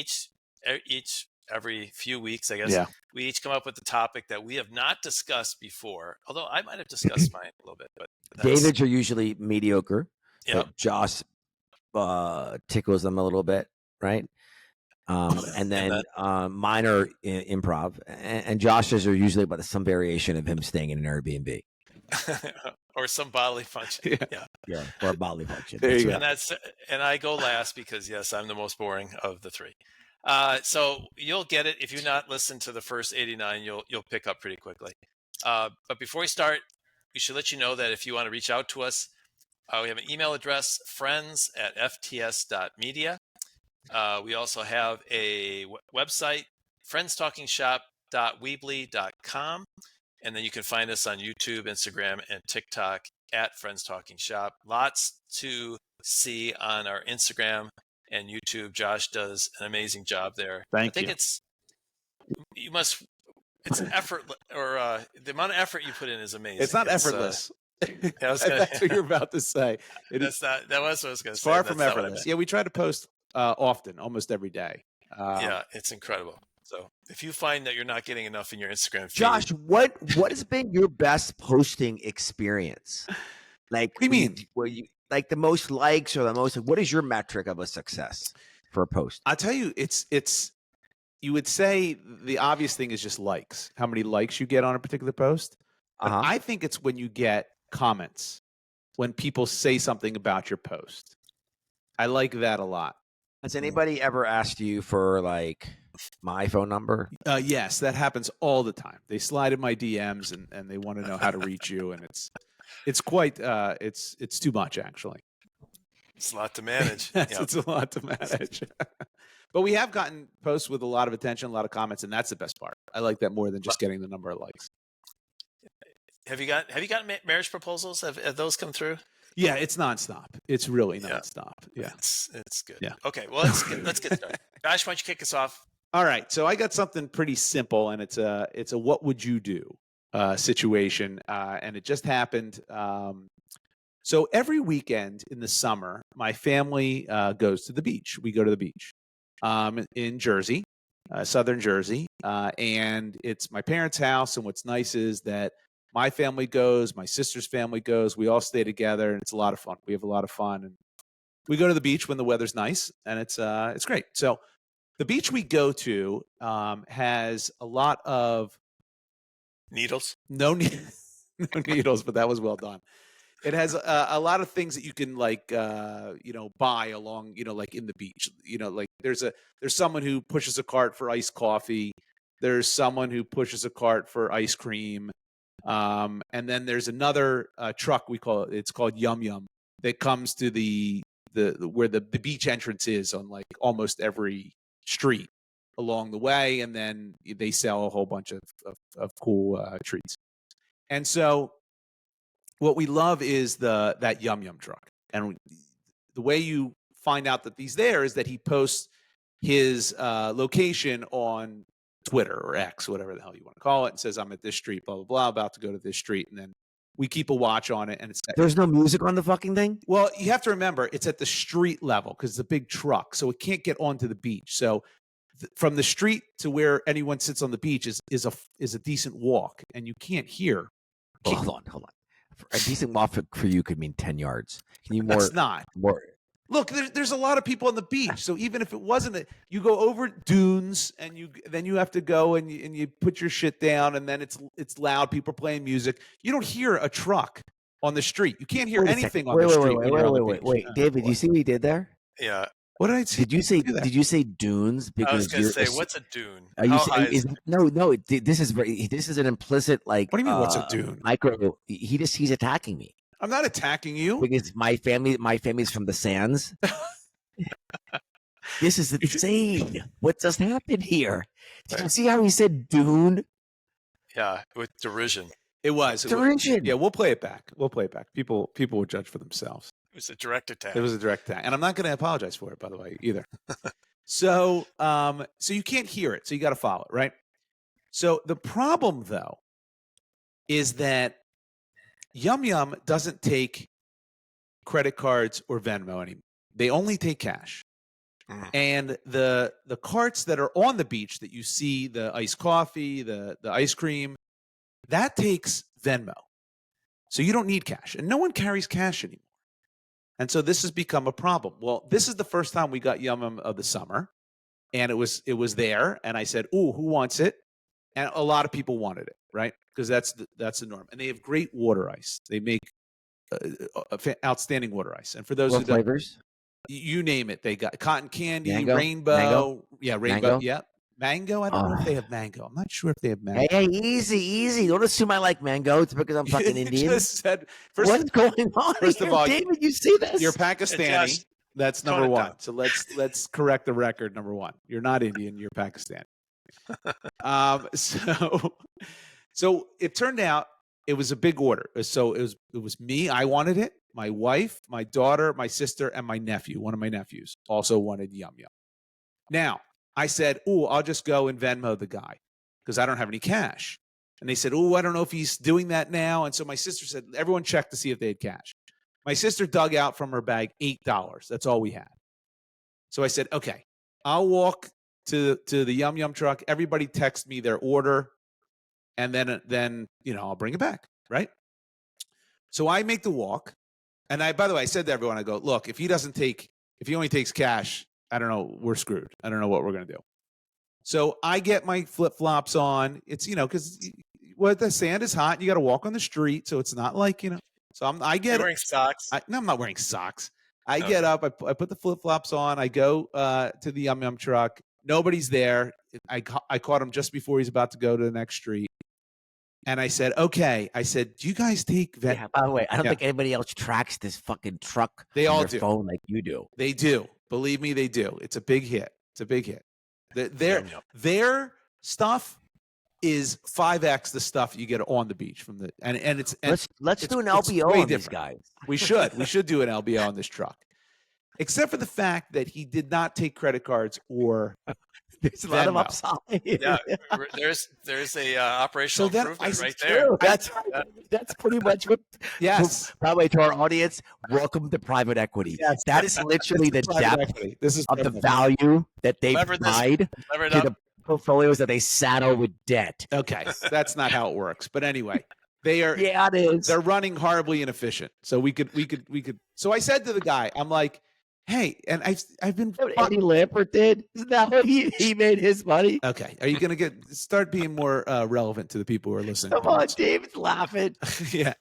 every few weeks, I guess. Yeah. We each come up with a topic that we have not discussed before. Although I might have discussed mine a little bit, but David's are usually mediocre. Yeah. But Josh tickles them a little bit, right? And then mine are improv, and Josh's are usually about some variation of him staying in an Airbnb. or some bodily function. Yeah, or a bodily function. There you go. And I go last because yes, I'm the most boring of the three. So you'll get it if you've not listened to the first 89. You'll pick up pretty quickly. But before we start, we should let you know that if you want to reach out to us, we have an email address, friends@fts.media. We also have a website, friendstalkingshop.weebly.com. And then you can find us on YouTube, Instagram, and TikTok at Friends Talking Shop. Lots to see on our Instagram and YouTube. Josh does an amazing job there. Thank you. I think it's an effort, or the amount of effort you put in is amazing. It's not effortless. That's what you're about to say. That was what I was going to say. Far from effortless. Yeah, we try to post often, almost every day. Yeah, it's incredible. So if you find that you're not getting enough in your Instagram feed, Josh, what has been your best posting experience? Like, what do you mean? Where you like the most likes or the most? What is your metric of a success for a post? I'll tell you, it's. You would say the obvious thing is just likes. How many likes you get on a particular post? But I think it's when you get comments, when people say something about your post. I like that a lot. Has anybody ever asked you for like my phone number? Yes, that happens all the time. They slide in my DMs and they want to know how to reach you, and it's quite it's too much actually. It's a lot to manage. It's a lot to manage. But we have gotten posts with a lot of attention, a lot of comments, and that's the best part. I like that more than just getting the number of likes. Have you gotten marriage proposals? Have those come through? Yeah, it's nonstop. It's really nonstop. Yeah, it's good. Yeah. Okay, well let's get started. Josh, why don't you kick us off? All right. So I got something pretty simple, and it's a what would you do situation, and it just happened. So every weekend in the summer, my family goes to the beach. We go to the beach in Jersey, southern Jersey, and it's my parents' house. And what's nice is that my family goes, my sister's family goes. We all stay together, and it's a lot of fun. We have a lot of fun, and we go to the beach when the weather's nice, and it's great. So the beach we go to has a lot of needles. No needles, but that was well done. It has a lot of things that you can like buy along, like in the beach. Like there's someone who pushes a cart for iced coffee. There's someone who pushes a cart for ice cream. And then there's another truck it's called Yum Yum that comes to the where the beach entrance is on like almost every street along the way, and then they sell a whole bunch of cool treats. And so what we love is that Yum Yum truck, and the way you find out that he's there is that he posts his location on Twitter or X, whatever the hell you want to call it, and says, I'm at this street, blah, blah, blah, about to go to this street. And then we keep a watch on it. And there's no music on the fucking thing? Well, you have to remember, it's at the street level because it's a big truck. So it can't get onto the beach. So from the street to where anyone sits on the beach is a decent walk. And you can't hear. Well, hold on. A decent walk for you could mean 10 yards. Can you more? That's not. More. Look, there's a lot of people on the beach. So even if it wasn't, you go over dunes and then you have to go and you put your shit down, and then it's loud. People are playing music. You don't hear a truck on the street. You can't hear anything on the street. Wait, David, you see what he did there? Yeah. What did I say? Did you say dunes? Because I was going to say, what's a dune? No. This is an implicit like. What do you mean? What's a dune? Micro. He's attacking me. I'm not attacking you. Because my family's from the sands. This is insane. What just happened here? Did you see how he said dune? Yeah, with derision. It was derision. Yeah, we'll play it back. People will judge for themselves. It was a direct attack. It was a direct attack. And I'm not going to apologize for it, by the way, either. So you can't hear it. So you got to follow it, right? So the problem though is that Yum Yum doesn't take credit cards or Venmo anymore. They only take cash. And the carts that are on the beach that you see, the iced coffee, the ice cream, that takes Venmo. So you don't need cash. And no one carries cash anymore. And so this has become a problem. Well, this is the first time we got Yum Yum of the summer. And it was there. And I said, ooh, who wants it? And a lot of people wanted it, right? Because that's the norm. And they have great water ice. They make outstanding water ice. And for those What flavors? You name it. They got cotton candy, Mango? rainbow. Mango? Yeah, rainbow. Mango? Yeah. Mango. I don't know if they have mango. I'm not sure if they have mango. Hey, easy. Don't assume I like mango. It's because I'm fucking Indian. Just said, What's going on? First of all, David, you see this? You're Pakistani. That's number one. down. So let's correct the record. Number one, you're not Indian. You're Pakistani. So it turned out it was a big order. So it was me. I wanted it. My wife, my daughter, my sister, and my nephew. One of my nephews also wanted Yum Yum. Now I said, "Ooh, I'll just go and Venmo the guy because I don't have any cash." And they said, "Ooh, I don't know if he's doing that now." And so my sister said, "Everyone check to see if they had cash." My sister dug out from her bag $8. That's all we had. So I said, "Okay, I'll walk to the Yum Yum truck. Everybody text me their order, and then I'll bring it back." Right. So I make the walk. And by the way, I said to everyone, I go, look, if he only takes cash, I don't know, we're screwed. I don't know what we're going to do. So I get my flip-flops on. It's, because the sand is hot. You got to walk on the street. So it's not like, so You're wearing socks? No, I'm not wearing socks. I get up, I put the flip-flops on. I go to the Yum Yum truck. Nobody's there. I caught him just before he's about to go to the next street. And I said, okay. I said, do you guys take Venmo? Yeah, by the way, I don't think anybody else tracks this fucking truck They on all their do. phone like you do. They do. Believe me, they do. It's a big hit. Their stuff is 5x the stuff you get on the beach from Let's do an LBO on these guys. We should do an LBO on this truck. Except for the fact that he did not take credit cards or there's a lot of upside. Yeah, there's a operational improvement right there. That's pretty much what. Yes. By the way, to our audience, welcome to private equity. Yes, that is literally the depth of the value that they provide to the portfolios that they saddle with debt. Okay, that's not how it works. But anyway, they are. Yeah, it is. They're running horribly inefficient. So we could. So I said to the guy, I'm like, hey, and I've been. What Eddie Lampert did? Isn't that how he made his money? Okay, are you going to start being more relevant to the people who are listening? Come on, David's laughing. Yeah,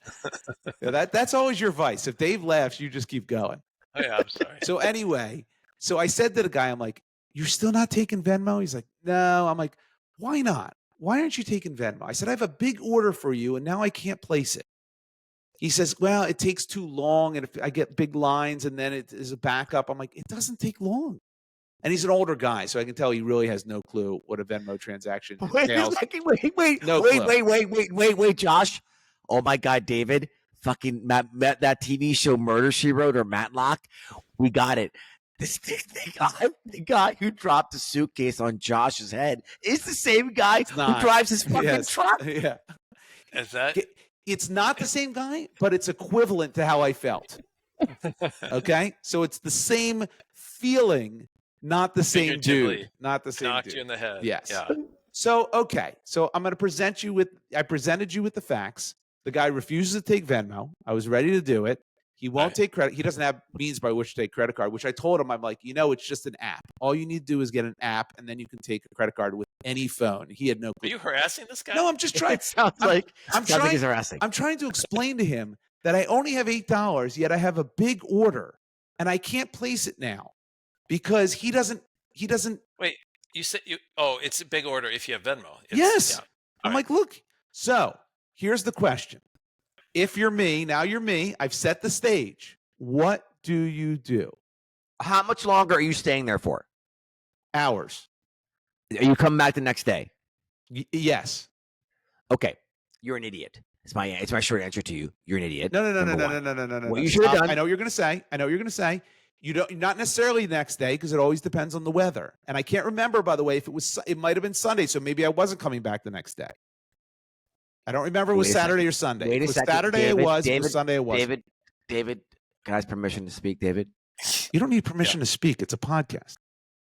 that's always your vice. If Dave laughs, you just keep going. Oh yeah, I'm sorry. So anyway, so I said to the guy, I'm like, you're still not taking Venmo? He's like, no. I'm like, why not? Why aren't you taking Venmo? I said, I have a big order for you, and now I can't place it. He says, well, it takes too long, and if I get big lines, and then it is a backup. I'm like, it doesn't take long. And he's an older guy, so I can tell he really has no clue what a Venmo transaction entails. Wait, Josh. Oh my God, David. Fucking that TV show Murder, She Wrote or Matlock. We got it. The guy who dropped the suitcase on Josh's head is the same guy who drives his fucking truck. Yeah. Is that? It's not the same guy, but it's equivalent to how I felt. Okay? So it's the same feeling, not the same dude. Not the same knocked dude. You in the head. Yes. Yeah. So, okay. So I'm going to I presented you with the facts. The guy refuses to take Venmo. I was ready to do it. He won't take credit. He doesn't have means by which to take credit card, which I told him, I'm like, it's just an app. All you need to do is get an app, and then you can take a credit card with any phone. He had no clue. Are you harassing this guy? No, I'm just trying. Sounds like he's harassing. I'm trying to explain to him that I only have $8, yet I have a big order, and I can't place it now because he doesn't. Wait, you said it's a big order if you have Venmo. Yes. Yeah. I'm like, look. So here's the question. If you're me, now you're me. I've set the stage. What do you do? How much longer are you staying there for? Hours. Are you coming back the next day? Yes. Okay. You're an idiot. It's my short answer to you. You're an idiot. No. What you should have done. I know what you're going to say. You don't, not necessarily the next day, because it always depends on the weather. And I can't remember, by the way, if it might have been Sunday, so maybe I wasn't coming back the next day. I don't remember if it was Saturday or Sunday. If it was Saturday, it was. If it was Sunday, it was. David, can I have permission to speak, David? You don't need permission to speak. It's a podcast.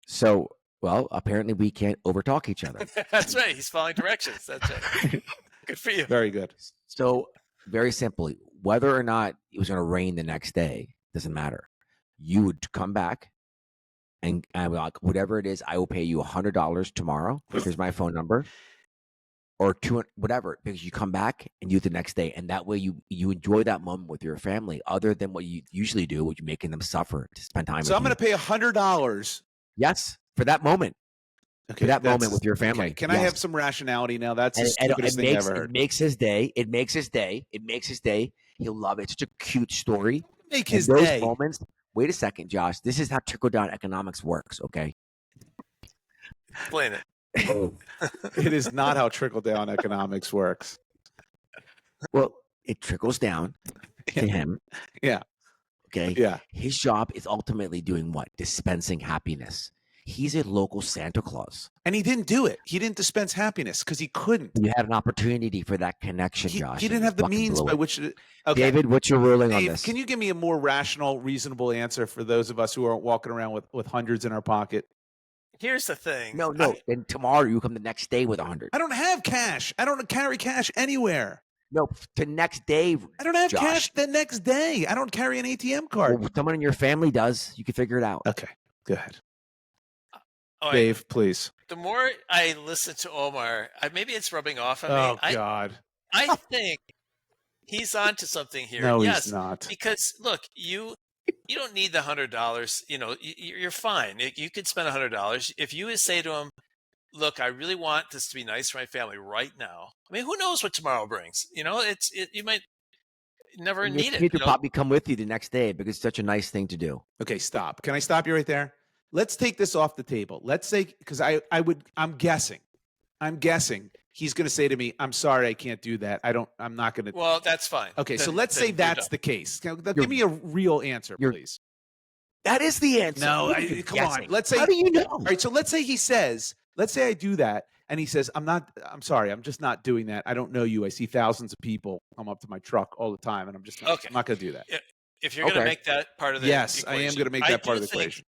So, well, apparently we can't overtalk each other. That's right. He's following directions. That's right. Good for you. Very good. So, very simply, whether or not it was going to rain the next day doesn't matter. You would come back and I'm like, whatever it is, I will pay you $100 tomorrow. Here's my phone number. Or whatever, because you come back and you do it the next day, and that way you enjoy that moment with your family, other than what you usually do, which you're making them suffer to spend time. So I'm going to pay $100. Yes, for that moment. Okay, for that moment with your family. Okay. Can I have some rationality now? That's the stupidest thing I've ever heard. It makes his day. It makes his day. It makes his day. He'll love it. It's such a cute story. Make his day. Moments. Wait a second, Josh. This is how trickle-down economics works. Okay. Explain it. It is not how trickle-down economics works. Well, it trickles down to him. Yeah. Okay. Yeah. His job is ultimately doing what? Dispensing happiness. He's a local Santa Claus. And he didn't do it. He didn't dispense happiness because he couldn't. You had an opportunity for that connection, Josh. He didn't have the means by which to, okay. David, what's your ruling Dave, on this? Can you give me a more rational, reasonable answer for those of us who aren't walking around with hundreds in our pocket? Here's the thing. No. Then tomorrow you come the next day with 100. I don't have cash. I don't carry cash anywhere. No, the next day. I don't have Josh. cash the next day. I don't carry an ATM card. Well, someone in your family does. You can figure it out. Okay, go ahead. Oh, Dave, please. The more I listen to Omar, maybe it's rubbing off on me. Oh, God. I think he's onto something here. No, yes, he's not. Because, look, you don't need the $100. You know, you're fine. You could spend $100. If you would say to him, look, I really want this to be nice for my family right now. I mean, who knows what tomorrow brings? You know, you might never need it. Your kid will probably come with you the next day because it's such a nice thing to do. Okay, stop. Can I stop you right there? Let's take this off the table. Let's say, because I'm guessing he's going to say to me, I'm sorry, I can't do that. I'm not going to. Well, that's fine. Okay, so let's say that's the case. Give me a real answer, please. That is the answer. No, come on. Let's say. How do you know? All right, so let's say let's say I do that, and he says, I'm sorry, I'm just not doing that. I don't know you. I see thousands of people come up to my truck all the time, and I'm not going to do that. If you're going to make that part of the equation, I am going to make that part of the equation.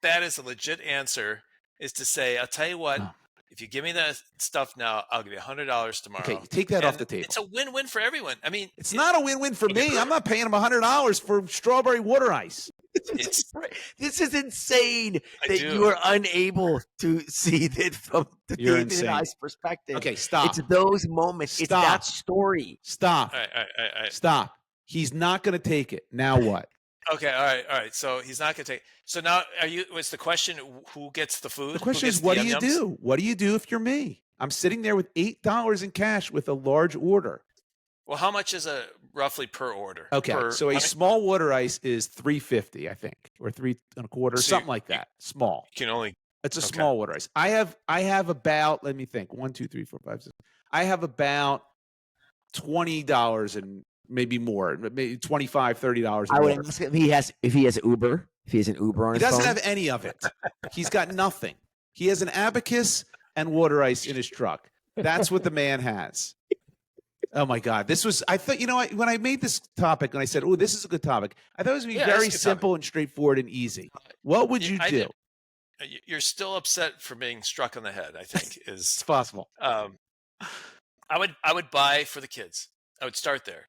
That is a legit answer, is to say, I'll tell you what, if you give me that stuff now, I'll give you $100 tomorrow. Okay, take that off the table. It's a win-win for everyone. I mean, it's not a win-win for me. I'm not paying him $100 for strawberry water ice. This is insane that you are unable to see that from the David and I's perspective. Okay, stop. It's those moments. It's that story. Stop. All right. Stop. He's not going to take it. Now what? Okay, all right. So he's not going to take. So now, was the question who gets the food? The question is, what do you do? What do you do if you're me? I'm sitting there with $8 in cash with a large order. Well, how much is roughly per order? Okay, so a small water ice is $3.50, I think, or $3.25, something like that. Small. You can only. It's a small water ice. I have about, let me think, 1, 2, 3, 4, 5, 6. I have about $20 and maybe more, maybe $25, $30. I would ask if he has Uber. If he has an Uber on his phone. He doesn't have any of it. He's got nothing. He has an abacus and water ice in his truck. That's what the man has. Oh my God. I thought, when I made this topic and I said, oh, this is a good topic, I thought it was going to be very simple and straightforward and easy. What would you do? You're still upset for being struck on the head, I think it's possible. I would buy for the kids. I would start there.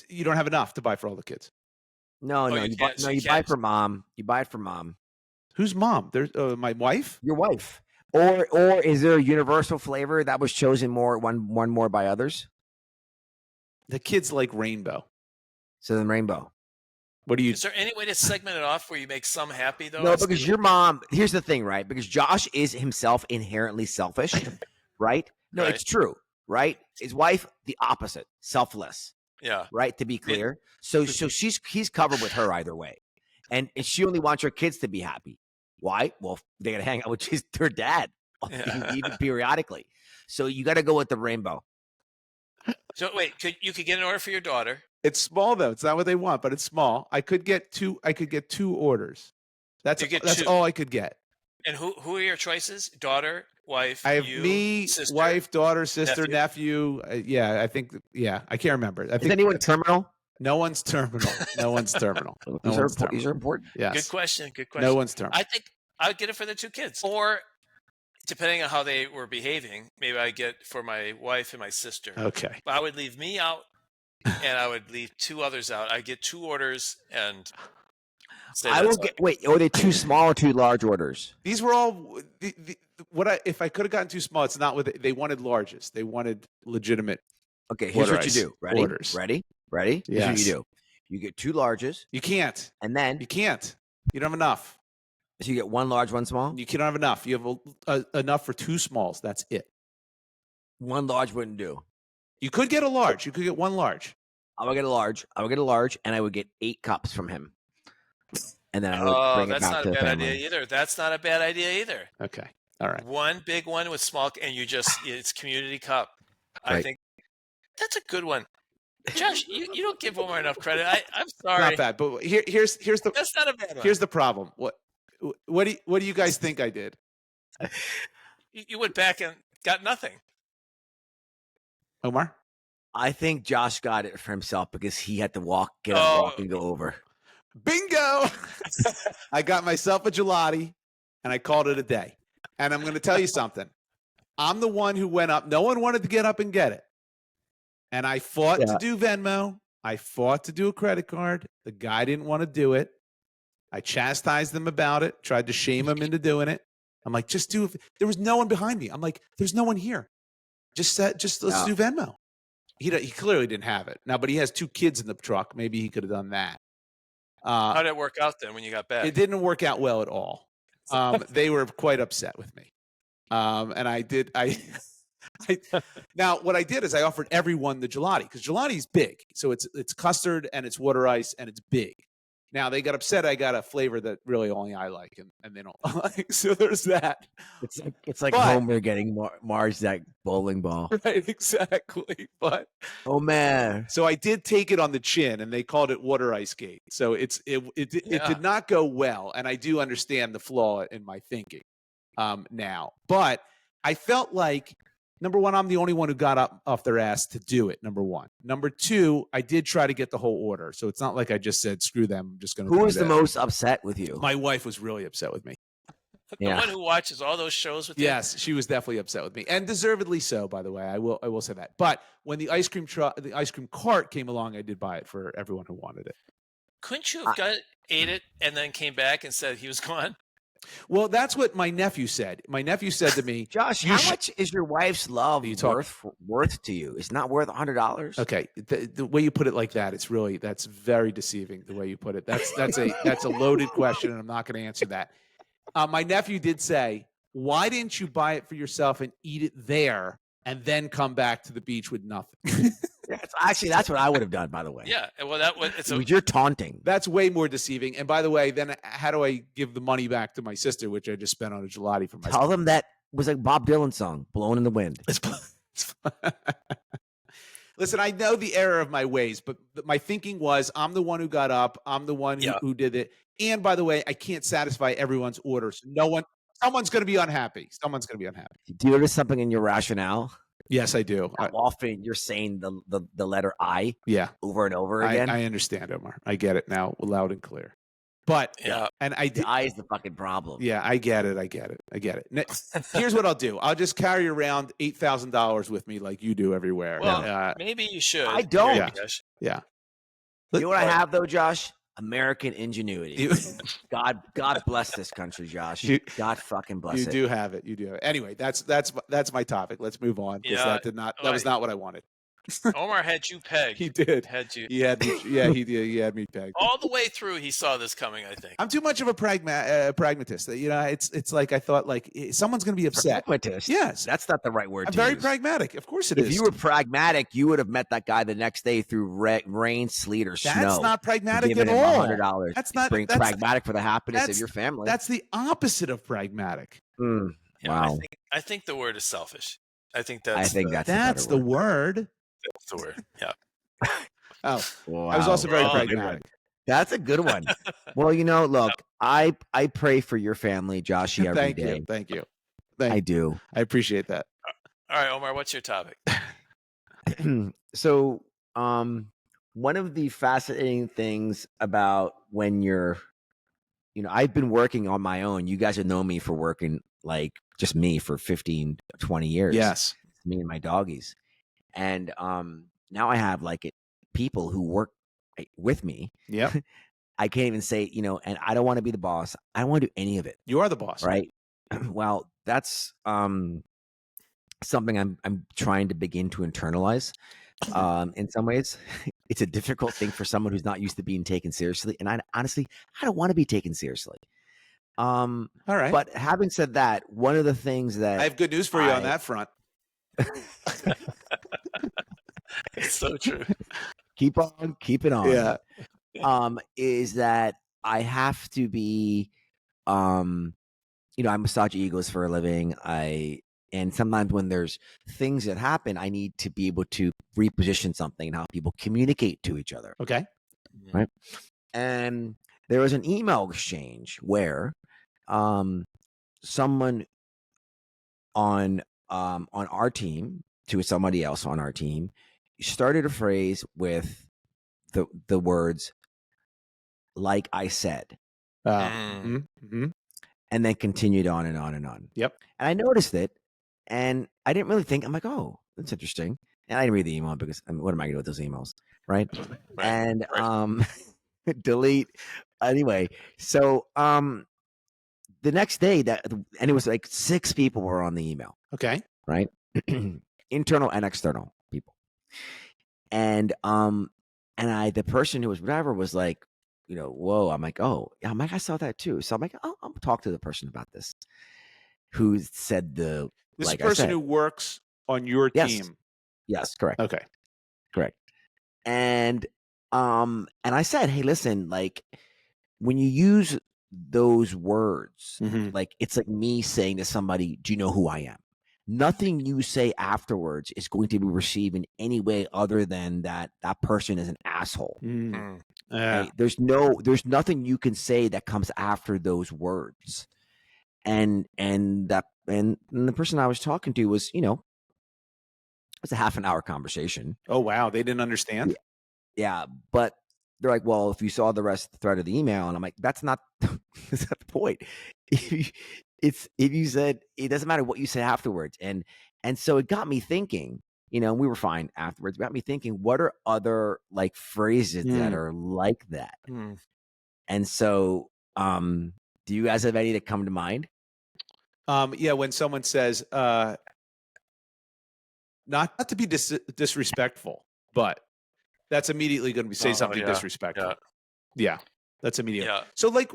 You don't have enough to buy for all the kids. No, you buy for mom. You buy it for mom. Who's mom? There's my wife. Your wife. Or is there a universal flavor that was chosen one more by others? The kids like rainbow. So then rainbow. Is there any way to segment it off where you make some happy though? No, because your mom. Here's the thing, right? Because Josh is himself inherently selfish, right? No, It's true, right? His wife, the opposite, selfless. Yeah. Right. To be clear, so he's covered with her either way, and she only wants her kids to be happy. Why? Well, they got to hang out with her dad, even periodically. So you got to go with the rainbow. So wait, you could get an order for your daughter. It's small though. It's not what they want, but it's small. I could get 2 orders. That's all I could get. And who are your choices? Daughter, wife, I have you, me, sister, wife, daughter, sister, nephew. Yeah, I think. Yeah, I can't remember. I think Is anyone terminal? no one's terminal. No one's terminal. These are important. Yes. Good question. No one's terminal. I think I would get it for the 2 kids, or depending on how they were behaving, maybe I get for my wife and my sister. Okay. But I would leave me out, and I would leave 2 others out. I get 2 orders, and I will get. Wait, are they 2 small or 2 large orders? These were all if I could have gotten too small. It's not what they wanted. Largest. They wanted legitimate. Okay, here's what you do. Ready? Orders. Ready? Yes. Here's what you do. You get 2 larges. You can't. And then you can't. You don't have enough. So you get 1 large, 1 small. You can't have enough. You have enough for 2 smalls. That's it. 1 large wouldn't do. You could get a large. You could get 1 large. I would get a large. And I would get 8 cups from him. And then I would bring it back to the family. That's not a bad idea either. That's not a bad idea either. Okay. All right. 1 big one with small, and it's community cup. Right. I think that's a good one. Josh, you don't give Omar enough credit. I'm sorry. Not bad, but here's the. That's not a bad one. Here's the problem. What do you guys think I did? You went back and got nothing. Omar? I think Josh got it for himself because he had to walk and go over. Bingo! I got myself a gelati, and I called it a day. And I'm going to tell you something. I'm the one who went up. No one wanted to get up and get it. And I fought to do Venmo. I fought to do a credit card. The guy didn't want to do it. I chastised him about it, tried to shame him into doing it. I'm like, just do it. There was no one behind me. I'm like, there's no one here. Just let's do Venmo. He clearly didn't have it. Now, but he has 2 kids in the truck. Maybe he could have done that. How did it work out then when you got back? It didn't work out well at all. They were quite upset with me. And now what I did is I offered everyone the gelati because gelati is big. So it's custard and it's water ice and it's big. Now they got upset. I got a flavor that really only I like and they don't like. So there's that. It's like Homer getting Marge that bowling ball. Right, exactly. But oh man. So I did take it on the chin and they called it water ice gate. So it did not go well. And I do understand the flaw in my thinking now. But I felt like, number one, I'm the only one who got up off their ass to do it, number one. Number two, I did try to get the whole order. So it's not like I just said, screw them, I'm just going to Who was the most upset with you? My wife was really upset with me. The one who watches all those shows with you? Yes, she was definitely upset with me. And deservedly so, by the way. I will say that. But when the ice cream cart came along, I did buy it for everyone who wanted it. Couldn't you have ate it and then came back and said he was gone? Well, that's what my nephew said. My nephew said to me, Josh, how much is your wife's love worth to you? It's not worth $100. Okay, the way you put it like that, that's very deceiving. The way you put it, that's a loaded question, and I'm not going to answer that. My nephew did say, "Why didn't you buy it for yourself and eat it there, and then come back to the beach with nothing?" That's what I would have done, by the way. Yeah, well, you're taunting. That's way more deceiving. And by the way, then how do I give the money back to my sister, which I just spent on a gelati for myself? Tell them that was like Bob Dylan song, "Blowing in the Wind." Listen, I know the error of my ways, but my thinking was I'm the one who got up. I'm the one who did it. And by the way, I can't satisfy everyone's orders. Someone's going to be unhappy. Someone's going to be unhappy. Do you notice something in your rationale? Yes, I do. How often you're saying the letter I over and over again? I understand, Omar. I get it now loud and clear. But and the I is the fucking problem. Yeah, I get it. Here's what I'll do. I'll just carry around $8,000 with me like you do everywhere. Well, maybe you should. I don't. Yeah. You know what I have though, Josh? American ingenuity. God bless this country, Josh. God fucking bless it. You do have it. Anyway, that's my topic. Let's move on because that was not what I wanted. Omar had you pegged. He did. Had you? He had me. Yeah, he did. He had me pegged. All the way through, he saw this coming. I think I'm too much of a pragmatist. It's like I thought like someone's going to be upset. Pragmatist. Yes, that's not the right word. I'm very pragmatic. Of course it is. If you were pragmatic, you would have met that guy the next day through rain, sleet, or snow. That's not pragmatic at all. $100. That's not pragmatic for the happiness of your family. That's the opposite of pragmatic. Wow. I think the word is selfish. I think that's the word. That's the word. Yeah. Oh, Wow. I was also very Oh, pragmatic. That's a good one. Well, look, I pray for your family, Joshy, every day. Thank you. I do. I appreciate that. All right, Omar, what's your topic? So, one of the fascinating things about when you're, I've been working on my own. You guys have known me for working like just me for 15, 20 years. Yes. Me and my doggies. And now I have like people who work with me. Yep. I can't even say, and I don't want to be the boss. I don't want to do any of it. You are the boss. Right. Well, that's something I'm trying to begin to internalize. In some ways, it's a difficult thing for someone who's not used to being taken seriously. And I don't want to be taken seriously. All right. But having said that, one of the things that I have good news for you on that front. It's so true. Keep on keeping on. Yeah. Is that I have to be, I massage egos for a living. And sometimes when there's things that happen, I need to be able to reposition something and how people communicate to each other. Okay. Right. And there was an email exchange where someone on our team to somebody else on our team started a phrase with the words, like I said. Mm-hmm. And then continued on and on and on. Yep. And I noticed it, and I didn't really think. I'm like, oh, that's interesting. And I didn't read the email because what am I going to do with those emails, right? And delete. Anyway, so the next day and it was like 6 people were on the email. Okay. Right. Internal and external people. And the person who was whatever was like, whoa. I'm like, oh, yeah, I saw that too. So I'm like, oh, I'll talk to the person about this. Who said this like person who works on your team? Yes, correct. Okay, correct. And I said, hey, listen, like when you use those words, like it's like me saying to somebody, do you know who I am? Nothing you say afterwards is going to be received in any way other than that person is an asshole. Right? There's nothing you can say that comes after those words. And the person I was talking to was, it was a half an hour conversation. Oh, wow. They didn't understand? Yeah. But they're like, well, if you saw the rest of the thread of the email, and I'm like, that's not the point. If you said, it doesn't matter what you say afterwards. And so it got me thinking, we were fine afterwards. It got me thinking, what are other like phrases that are like that? And so, do you guys have any that come to mind? Yeah, when someone says, not to be disrespectful, but that's immediately going to say something disrespectful. Yeah, that's immediate. Yeah. So, like,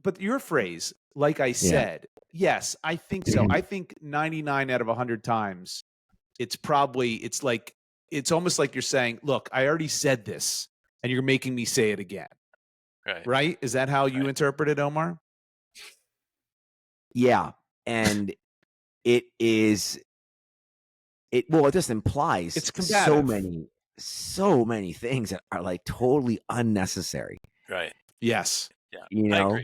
but your phrase, like I said, yes, I think so. I think 99 out of 100 times, it's almost like you're saying, look, I already said this, and you're making me say it again. Right? Is that how you interpret it, Omar? Yeah. And it just implies it's combative. so many things that are like totally unnecessary. Right. Yes. Yeah.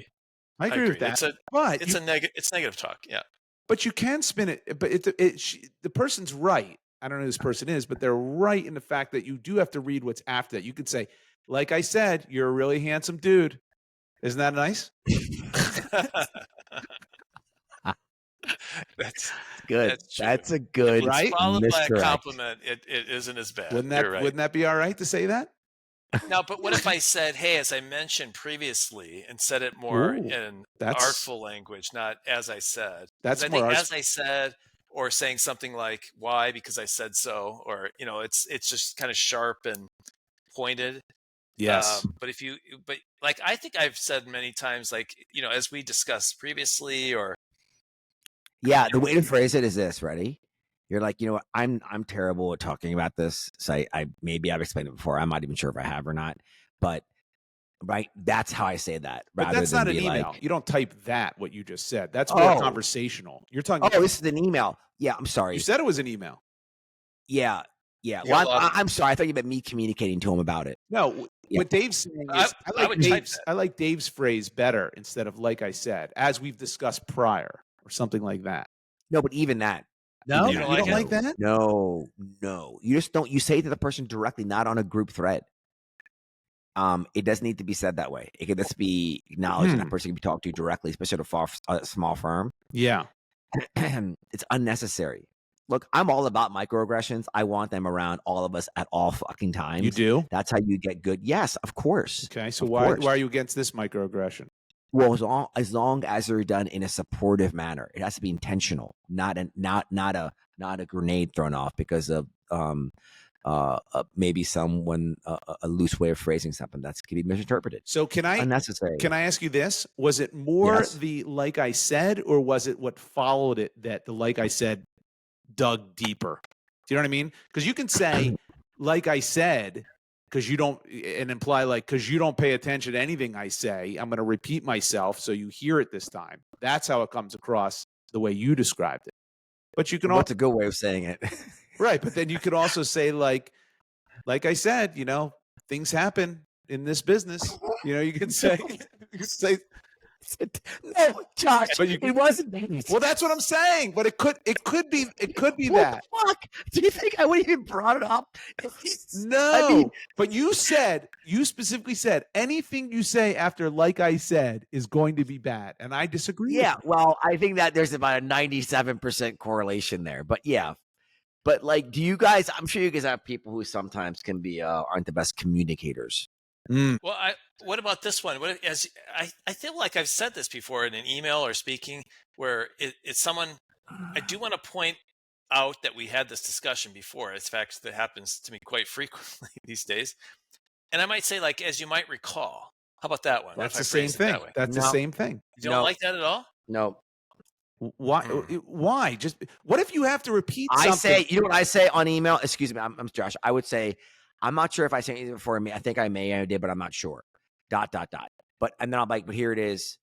I agree with that. It's negative talk. Yeah. But you can spin it. But the person's right. I don't know who this person is, but they're right in the fact that you do have to read what's after that. You could say, like I said, you're a really handsome dude. Isn't that nice? That's good. That's a good, right? Followed by a compliment, it isn't as bad. Wouldn't that be all right to say that? No, but what if I said, hey, as I mentioned previously, and said it more in artful language, not as I said? That's more as I said, or saying something like, why? Because I said so, or, it's just kind of sharp and pointed. Yes. But like, I think I've said many times, like, as we discussed previously, or. Yeah, the way to phrase it is this. Ready? You're like, what? I'm terrible at talking about this. So maybe I've explained it before. I'm not even sure if I have or not. But right, that's how I say that. But that's not an email. Like, you don't type that. What you just said. That's more conversational. You're talking. Oh, this is an email. Yeah, I'm sorry. You said it was an email. Yeah, Yeah. You got Well, a lot of- I'm sorry. I thought you meant me communicating to him about it. No, Yeah. what Dave's saying is, I like Dave's phrase better instead of like I said, as we've discussed prior, or something like that. No, but even that. No, You don't like like that. No. You just don't. You say to the person directly, not on a group thread. It doesn't need to be said that way. It could just be acknowledged, and that person can be talked to directly, especially at a small firm. Yeah. It's unnecessary. Look, I'm all about microaggressions. I want them around all of us at all fucking times. You do? That's how you get good. Yes, of course. Okay. So Of why course. are you against this microaggression? Well, as long as they're done in a supportive manner, it has to be intentional, not a grenade thrown off because of maybe someone a loose way of phrasing something that could be misinterpreted. So Unnecessary. Can I ask you this? Was it more Yes. the like I said, or was it what followed it that the like I said dug deeper? Do you know what I mean? Because you can say like I said because you don't, and imply like because you don't pay attention to anything I say. I'm going to repeat myself so you hear it this time. That's how it comes across the way you described it. But you can What's a good way of saying it? right, but then you could also say like I said, things happen in this business. You can say, No, Josh, But you- it wasn't. well, that's what I'm saying. But it could be What that. the fuck? Do you think I would even brought it up? No, I mean- but you specifically said anything you say after like I said is going to be bad, and I disagree. Yeah, well, I think that there's about a 97% correlation there. But yeah. But like, do you guys, I'm sure you guys have people who sometimes can be aren't the best communicators. Well, what about this one? I feel like I've said this before in an email or speaking, where it's someone. I do want to point out that we had this discussion before. It's fact that happens to me quite frequently these days, and I might say like, as you might recall. How about that one? That's If I the same phrase it thing. that way? That's the No. same thing. You don't No. like that at all? No. Why? Why? Just what if you have to repeat I something? say, you know what I say on email? Excuse me, I'm Josh. I would say, I'm not sure if I said anything before me. I think I did, but I'm not sure. ... But and then I'm like, but here it is.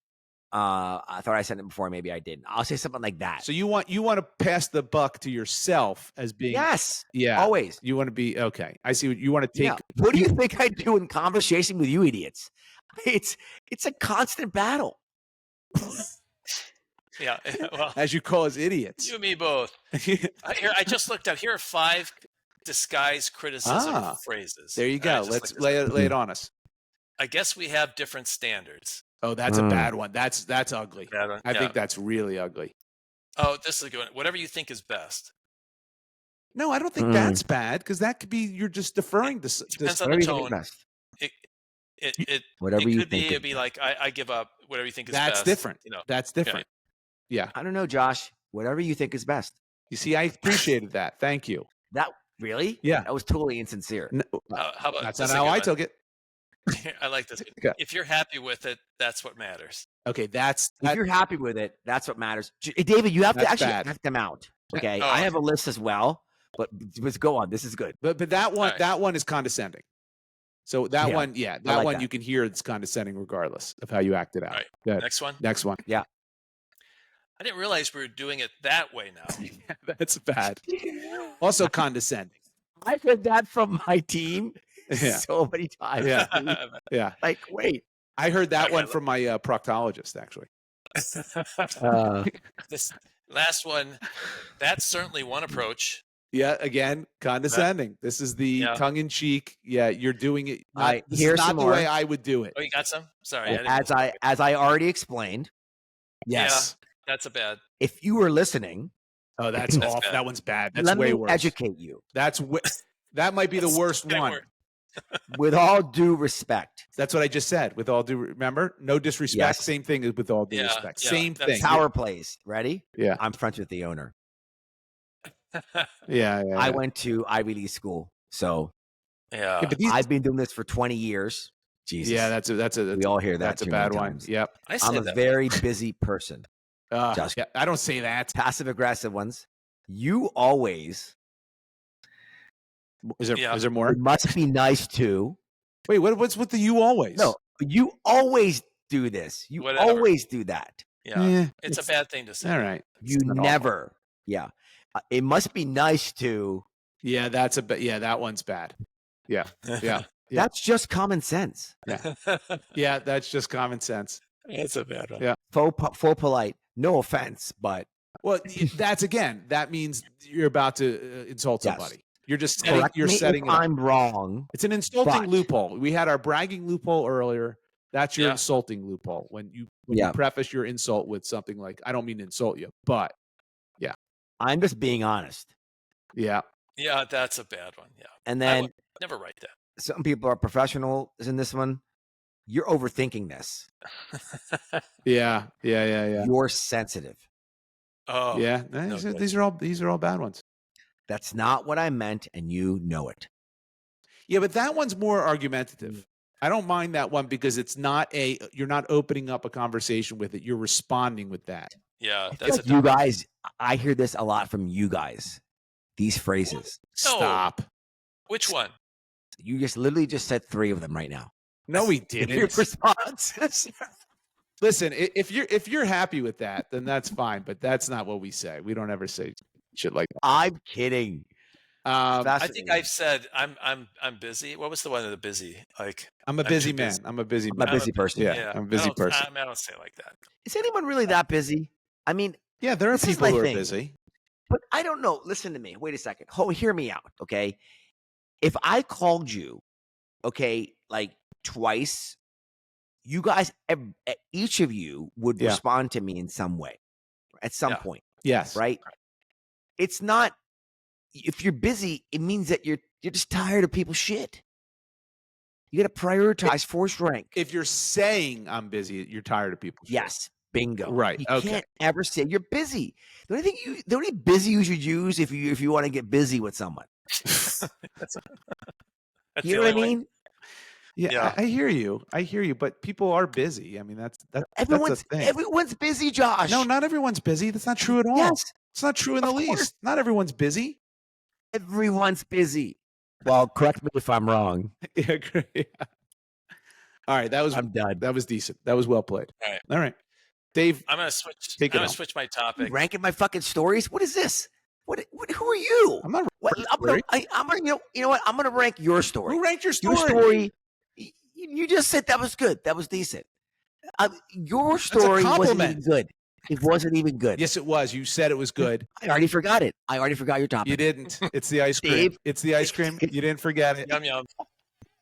I thought I said it before. Maybe I didn't. I'll say something like that. So you want to pass the buck to yourself as being Yes. yeah. Always. You want to be okay. I see what you want to take. Yeah. What do you think I do in conversation with you idiots? It's a constant battle. Yeah. Well, as you call us idiots. you and me both. Here, I just looked up. Here are 5 disguised criticism phrases. There you All right, go. just Let's look this up. lay it on us. I guess we have different standards. Oh, that's a bad one. That's ugly. Bad one? I Yeah. think that's really ugly. Oh, this is a good one. Whatever you think is best. No, I don't think that's bad because that could be you're just deferring to. Depends on Whatever the you think is tone. best. Whatever It you could think be. it- It'd be like I give up. Whatever you think is That's best. different. You know. That's different. Yeah. I don't know, Josh. Whatever you think is best. You see, I appreciated that. Thank you. That really? Yeah. That was totally insincere. No, How about that's this not is a how good I one. took it. I like this. Okay. If you're happy with it, that's what matters. Okay, that's If you're happy with it, that's what matters. David, you have to That's actually bad. act them out. Okay. Oh, I okay. have a list as well, but let's go on. This is good. but that one All right. that one is condescending. So that Yeah, one, yeah, I that like one that. you can hear it's condescending regardless of how you act it out. All right. Good. Next one. Next one. I didn't realize we were doing it that way now. That's bad. Also condescending. I've heard that from my team Yeah. so many times. Yeah. Yeah. Like, wait. I heard that Okay, one let- from my proctologist actually. This last one, that's certainly one approach. Yeah, again, condescending. This is the Yeah. tongue in cheek. Yeah, you're doing it. Not, this here's is not some the more. way I would do it. Oh, you got some? Sorry. I didn't As I already explained, Yes. that's a bad. if you were listening, Oh, that's That's off. bad. That one's bad. That's let way me worse. educate you. That might be the That's worst getting one. worse. With all due respect, That's what I just said. With all due, remember, no disrespect. Yes. Same thing as with all due Yeah, respect. yeah, Same that's- thing. power plays. Ready? Yeah. I'm friends with the owner. Yeah. I went to Ivy League school, so Yeah. Yeah, but these, I've been doing this for 20 years. Jesus. yeah, that's we all hear that that's a too bad many one. times. Yep. I say I'm a that. very busy person. Just- Yeah, I don't say that. Passive aggressive ones. You always Is there Yeah. is there more? it must be nice to. Wait, what's with the you always? No, you always do this. You Whatever. always do that. Yeah. Yeah, It's a bad thing to say. all right. You It's not awful. never. Yeah. It must be nice to Yeah, that one's bad. Yeah. Yeah. That's just common sense. Yeah, that's just common sense. That's a bad one. Yeah. Faux polite. No offense, but Well, that means you're about to insult Yes. somebody. You're just correct you're me setting if it up. I'm wrong. It's an insulting but- loophole. We had our bragging loophole earlier. That's your Yeah. insulting loophole. When you Yeah. preface your insult with something like, I don't mean to insult you, but I'm just being honest. yeah. Yeah, that's a bad one. Yeah. And I then would never write that. some people are professionals in this one. You're overthinking this. Yeah. You're sensitive. Oh. Yeah. no good. These are all bad ones. That's not what I meant, and you know it. Yeah, but that one's more argumentative. I don't mind that one because it's not you're not opening up a conversation with it. You're responding with that. Yeah, I feel that's like you guys, I hear this a lot from you guys. These phrases. No. Stop. Which one? You just literally just said 3 of them right now. No, we Your didn't. responses. Listen, if you're happy with that, then that's fine. But that's not what we say. We don't ever say shit like that. I'm kidding. I think I've said I'm busy. What was the one of the busy? Like I'm a I'm busy too man. busy. I'm a busy I'm man. a busy person. Yeah, I'm a busy person. I don't say it like that. Is anyone really that busy? I mean, Yeah, there are This is people my who are thing. busy. but I don't know. Listen to me. Wait a second. Hear me out, okay? If I called you, okay, like twice, you guys, each of you would Yeah. respond to me in some way at some Yeah. point, Yes. right? It's not. If you're busy, it means that you're just tired of people's shit. You got to prioritize force rank. If you're saying I'm busy, you're tired of people. Yes, bingo. Right, You okay. can't ever say you're busy. The only busy you should use if you want to get busy with someone. That's You the know what I only way. mean? Yeah, Yeah. I hear you. But people are busy. I mean, that's Everyone's a thing. everyone's busy, Josh. No, not everyone's busy. That's not true at all. Yes, It's not true in the Of course. least. Not everyone's busy. everyone's busy. Well, correct me if I'm wrong. Yeah, great. All right, that was I'm done. that was decent. That was well played. All right. Dave. I'm gonna switch. Take it I'm gonna on. switch my You topic. ranking my fucking stories? What is this? What who are you? I'm not. What, I'm gonna, you know what? I'm gonna rank your story. Who ranked your Your story? story. You just said that was good. That was decent. Your story wasn't compliment. even good. It wasn't even good. Yes, it was. You said it was good. I already forgot it. I already forgot your topic. You didn't. It's the ice cream. Dave. It's the ice cream. You didn't forget it. Yum yum.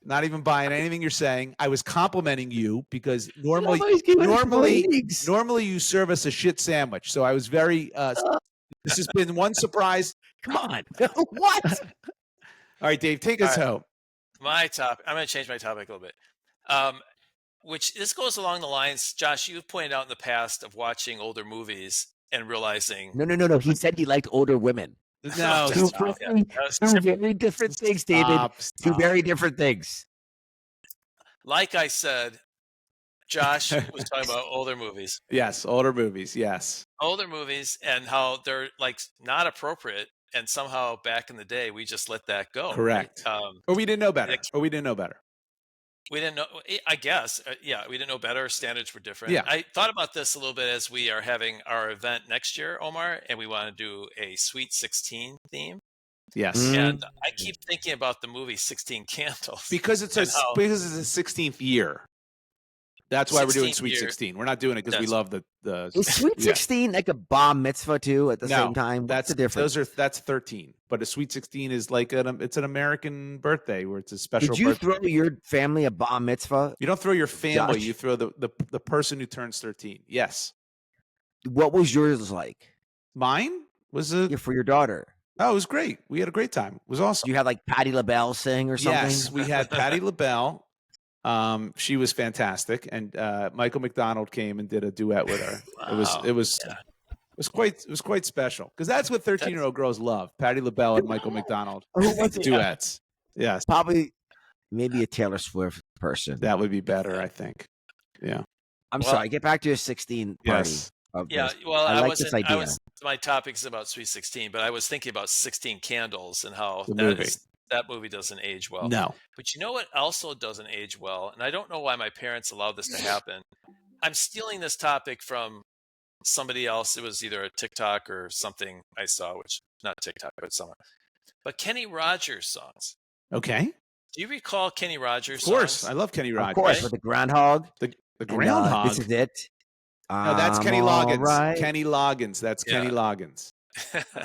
Not even buying anything you're saying. I was complimenting you because normally Nobody's giving us ratings. normally you serve us a shit sandwich. So I was very this has been one surprise. Come on. What? All right, Dave, take us All right. home. My topic. I'm gonna change my topic a little bit. Which this goes along the lines, Josh, you've pointed out in the past of watching older movies and realizing No. He said he liked older women. No, Two stop. Yeah, very- that was two different. very different things, David. Two very different things. Like I said, Josh was talking about older movies. Yes, older movies. Yes. Older movies and how they're like not appropriate, and somehow back in the day we just let that go. Correct. Right? Or we didn't know better. Like- Or we didn't know better. We didn't know. I guess, yeah, we didn't know better. Standards were different. Yeah. I thought about this a little bit as we are having our event next year, Omar, and we want to do a Sweet 16 theme. Yes. And I keep thinking about the movie 16 Candles. Because it's a And how- because it's a 16th year. That's why we're doing 16th Sweet year. 16. We're not doing it because we That's- love the Is Sweet Yeah. 16 like a bar mitzvah too at the No, same time? What's the difference? That's 13. But a Sweet 16 is like it's an American birthday where it's a special Did you birthday. throw your family a bar mitzvah? You don't throw your family, Josh? you throw the person who turns 13. Yes. What was yours like? Mine was a Yeah, for your daughter? Oh, it was great. We had a great time. It was awesome. You had like Patti LaBelle sing or something? Yes, we had Patti LaBelle. She was fantastic, and Michael McDonald came and did a duet with her. Wow. It was quite special because that's what 13-year-old girls love: Patti LaBelle and Michael McDonald Who was it? duets. Yes, Probably maybe a Taylor Swift person. that would be better, I think. Yeah. I'm Well- sorry. Get back to your 16 party. Yes. Of Yeah, this. well, I I like wasn't. this idea. My topic is about Sweet 16, but I was thinking about 16 Candles and how The movie. that movie doesn't age well. No. But you know what also doesn't age well, and I don't know why my parents allowed this to happen. I'm stealing this topic from somebody else. It was either a TikTok or something I saw, which not TikTok, but someone. but Kenny Rogers songs. Okay. Do you recall Kenny Rogers songs? Of course. I love Kenny Rogers. Of course, with the groundhog. The groundhog. This is it. No, that's Kenny Loggins. Right. Kenny Loggins. That's Kenny Loggins.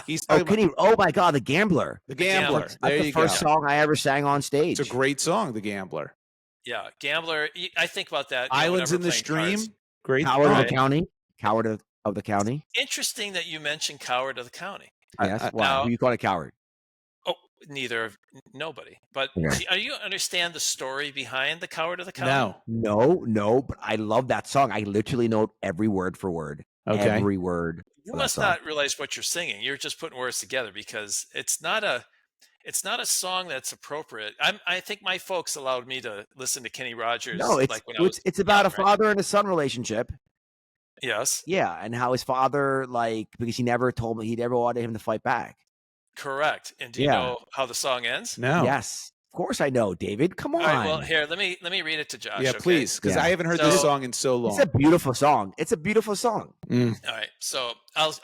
He's oh my God, The Gambler. The Gambler. That's there the you first go. song I ever sang on stage. It's a great song, The Gambler. Yeah, Gambler. I think about that. Islands in the Stream. Cards. Great. Coward of the County. Coward of the County. Interesting that you mentioned Coward of the County. Yes. Wow. Who you call a coward? Oh, nobody. But do you understand the story behind the Coward of the County? No. But I love that song. I literally know every word for word. Okay. Every word. You must not realize what you're singing. You're just putting words together because it's not a song that's appropriate. I think my folks allowed me to listen to Kenny Rogers. No, it's about a father and a son relationship. Yes. Yeah, and how his father, because he never wanted him to fight back. Correct. And do you know how the song ends? No. Yes. Of course I know, David. Come on. All right, well, here, let me read it to Josh. Yeah, okay? please, because I haven't heard this song in so long. It's a beautiful song. All right, so I'll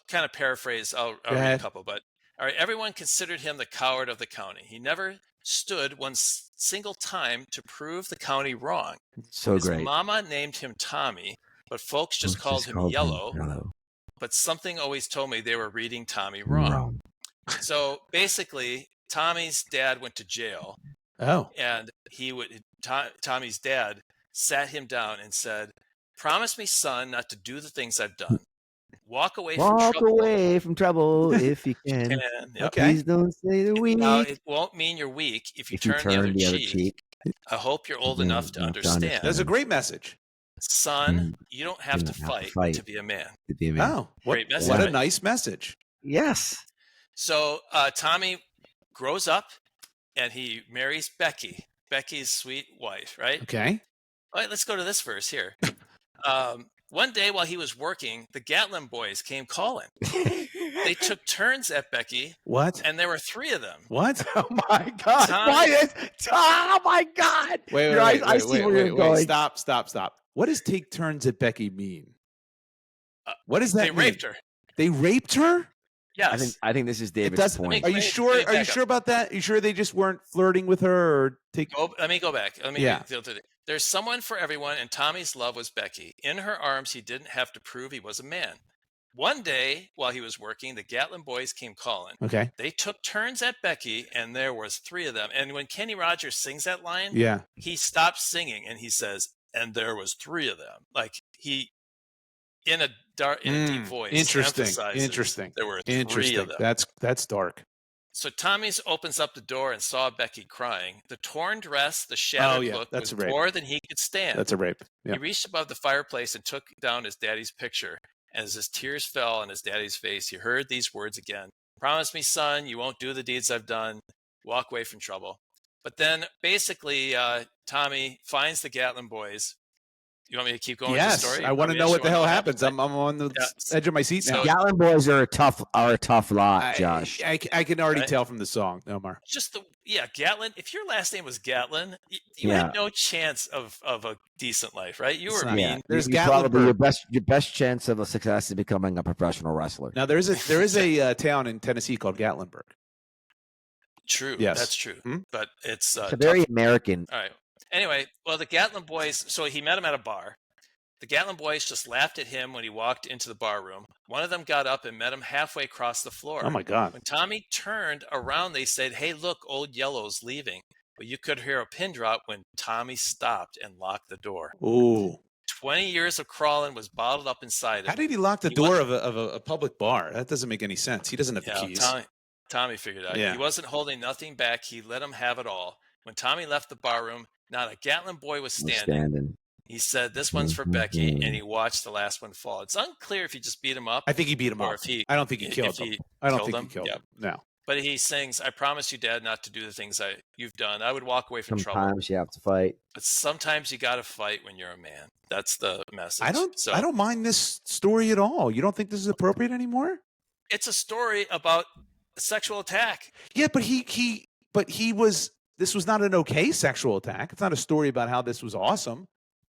kind of paraphrase. I'll read a couple, but all right. Everyone considered him the coward of the county. He never stood one single time to prove the county wrong. So His great. mama named him Tommy, but folks just called him Yellow. But something always told me they were reading Tommy wrong. So basically, Tommy's dad went to jail. Oh. And Tommy's dad sat him down and said, "Promise me, son, not to do the things I've done. Walk away from trouble if you can. Yep. Okay. Please don't say the weak. Now, it won't mean you're weak if you turn the other cheek. I hope you're old enough to understand. That's a great message. Son, you don't have to fight to be a man." Oh, great message. What a nice message. Yes. So Tommy grows up and he marries Becky, Becky's sweet wife, right? Okay. All right, let's go to this verse here. One day while he was working, the Gatlin boys came calling. They took turns at Becky. What? And there were 3 of them. What? Oh my God. Oh my God. Wait, I see where you're going. Stop. What does take turns at Becky mean? What does that mean? They raped her. They raped her? Yes. I think this is David's point. Are you sure? Are you sure about that? Are you sure they just weren't flirting with her or Let me go back. There's someone for everyone, and Tommy's love was Becky. In her arms, he didn't have to prove he was a man. One day, while he was working, the Gatlin boys came calling. Okay. They took turns at Becky, and there was 3 of them. And when Kenny Rogers sings that line, he stops singing and he says, "And there was 3 of them." Like he, in a deep voice. Interesting. There were 3 of them. That's dark. So Tommy opens up the door and saw Becky crying. The torn dress, the shattered look was more than he could stand. That's a rape. He reached above the fireplace and took down his daddy's picture. And as his tears fell on his daddy's face, he heard these words again. "Promise me, son, you won't do the deeds I've done. Walk away from trouble." But then basically Tommy finds the Gatlin boys. You want me to keep going with the story? Yes, I want to know what the hell happens. I'm on the edge of my seat now. Gatlin boys are a tough lot, Josh. I can already tell from the song, Omar. Just Gatlin. If your last name was Gatlin, you had no chance of a decent life, right? You were mean. There's probably your best chance of a success is becoming a professional wrestler. Now there is a town in Tennessee called Gatlinburg. True. Yes, that's true. But it's a very American. All right. Anyway, well, the Gatlin boys, so he met him at a bar. The Gatlin boys just laughed at him when he walked into the bar room. One of them got up and met him halfway across the floor. Oh, my God. When Tommy turned around, they said, "Hey, look, old Yellow's leaving." But you could hear a pin drop when Tommy stopped and locked the door. Ooh. 20 years of crawling was bottled up inside him. How did he lock the door of a public bar? That doesn't make any sense. He doesn't have the keys. Tommy figured out. He wasn't holding nothing back. He let him have it all. When Tommy left the bar room, not a Gatlin boy was standing. He said, "This one's for Becky," and he watched the last one fall. It's unclear if he just beat him up. I think he beat him up. I don't think he killed him. I don't think he killed him. No. But he sings, "I promise you, Dad, not to do the things you've done. I would walk away from trouble. Sometimes you have to fight. But sometimes you got to fight when you're a man." That's the message. I don't mind this story at all. You don't think this is appropriate anymore? It's a story about a sexual attack. Yeah, but this was not an okay sexual attack. It's not a story about how this was awesome.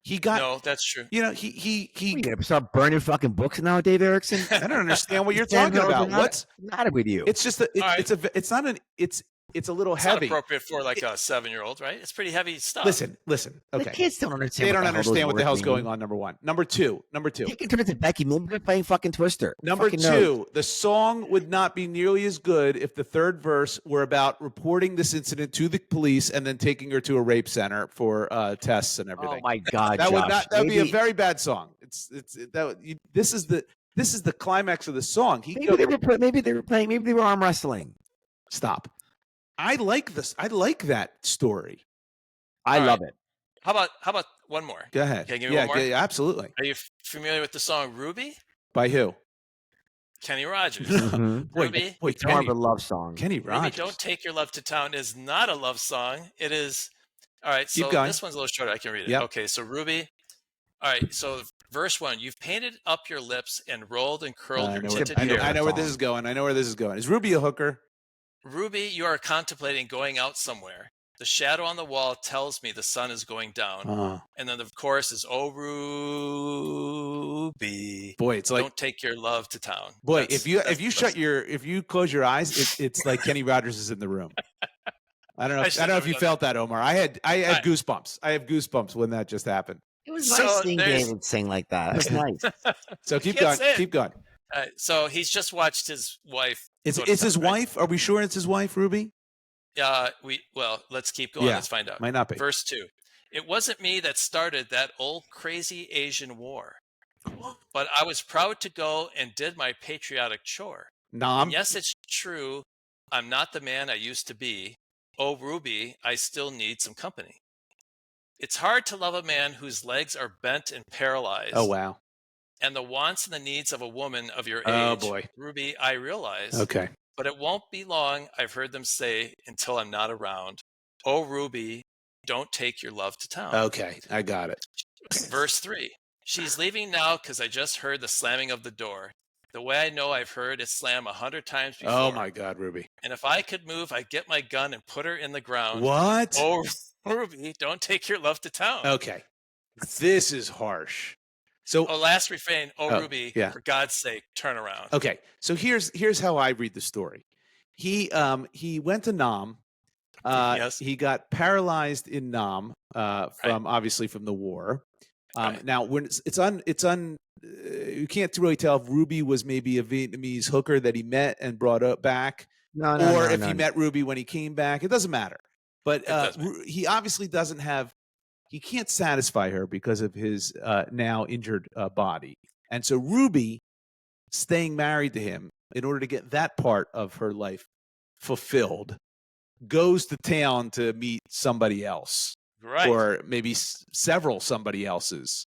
He got No, that's true. You know, he You gonna start burning fucking books now, Dave Erickson? I don't understand what you're talking about. What's the matter with you? It's just it's a little It's heavy. not appropriate for like a 7-year-old, right? It's pretty heavy stuff. Listen. The Okay. kids don't understand. They don't understand what the hell's mean. going on. Number one. Number two. You can turn it to Becky. Maybe they're playing fucking Twister. Number fucking two. knows. The song would not be nearly as good if the third verse were about reporting this incident to the police and then taking her to a rape center for tests and everything. Oh my God, that would Josh. not. That would be a very bad song. This is the climax of the song. Maybe they were arm wrestling. Stop. I like this. I like that story. I love it. How about one more? Go ahead. Can I give you one more? Yeah, absolutely. Are you familiar with the song Ruby? By who? Kenny Rogers. Mm-hmm. Ruby. It's more of a love song. Kenny Rogers. Ruby, Don't Take Your Love to Town is not a love song. It is. All right. So Keep going. this one's a little shorter. I can read it. Yep. Okay. So Ruby. All right. So verse 1, you've painted up your lips and rolled and curled your tinted hair. I know where this is going. Is Ruby a hooker? Ruby, you are contemplating going out somewhere. The shadow on the wall tells me the sun is going down. And then the chorus is, oh, Ruby. Boy, it's like, don't take your love to town. Boy, if you close your eyes, it's like Kenny Rogers is in the room. I don't know if you felt that, Omar. I had goosebumps. I have goosebumps when that just happened. It was nice seeing David sing like that. That's nice. So keep going. Keep going. So he's just watched his wife. It's his wife? Are we sure it's his wife, Ruby? Let's keep going. Yeah, let's find out. Might not be. Verse 2. It wasn't me that started that old crazy Asian war, but I was proud to go and did my patriotic chore. Nom. Yes, it's true. I'm not the man I used to be. Oh, Ruby, I still need some company. It's hard to love a man whose legs are bent and paralyzed. Oh, wow. And the wants and the needs of a woman of your age. Oh, boy. Ruby, I realize. Okay. But it won't be long, I've heard them say, until I'm not around. Oh, Ruby, don't take your love to town. Okay, I got it. Verse 3. She's leaving now because I just heard the slamming of the door. The way I know I've heard it slam 100 times before. Oh, my God, Ruby. And if I could move, I'd get my gun and put her in the ground. What? Oh, Ruby, don't take your love to town. Okay. This is harsh. So, last refrain. Oh, Ruby, for God's sake, turn around. Okay. So here's how I read the story. He went to Nam. Yes. He got paralyzed in Nam obviously from the war. Now when you can't really tell if Ruby was maybe a Vietnamese hooker that he met and brought up back, or if he met Ruby when he came back. It doesn't matter. But he obviously doesn't have. He can't satisfy her because of his now injured body. And so Ruby, staying married to him in order to get that part of her life fulfilled, goes to town to meet somebody else. Right. Or maybe several somebody else's,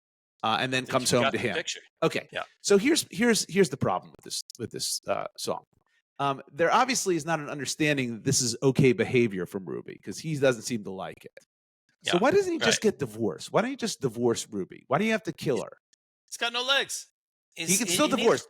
and then comes home to him. Okay. Yeah. So here's the problem with this song. There obviously is not an understanding that this is okay behavior from Ruby because he doesn't seem to like it. So why doesn't he just get divorced? Why don't you just divorce Ruby? Why do you have to kill her? He's got no legs. He can still divorce.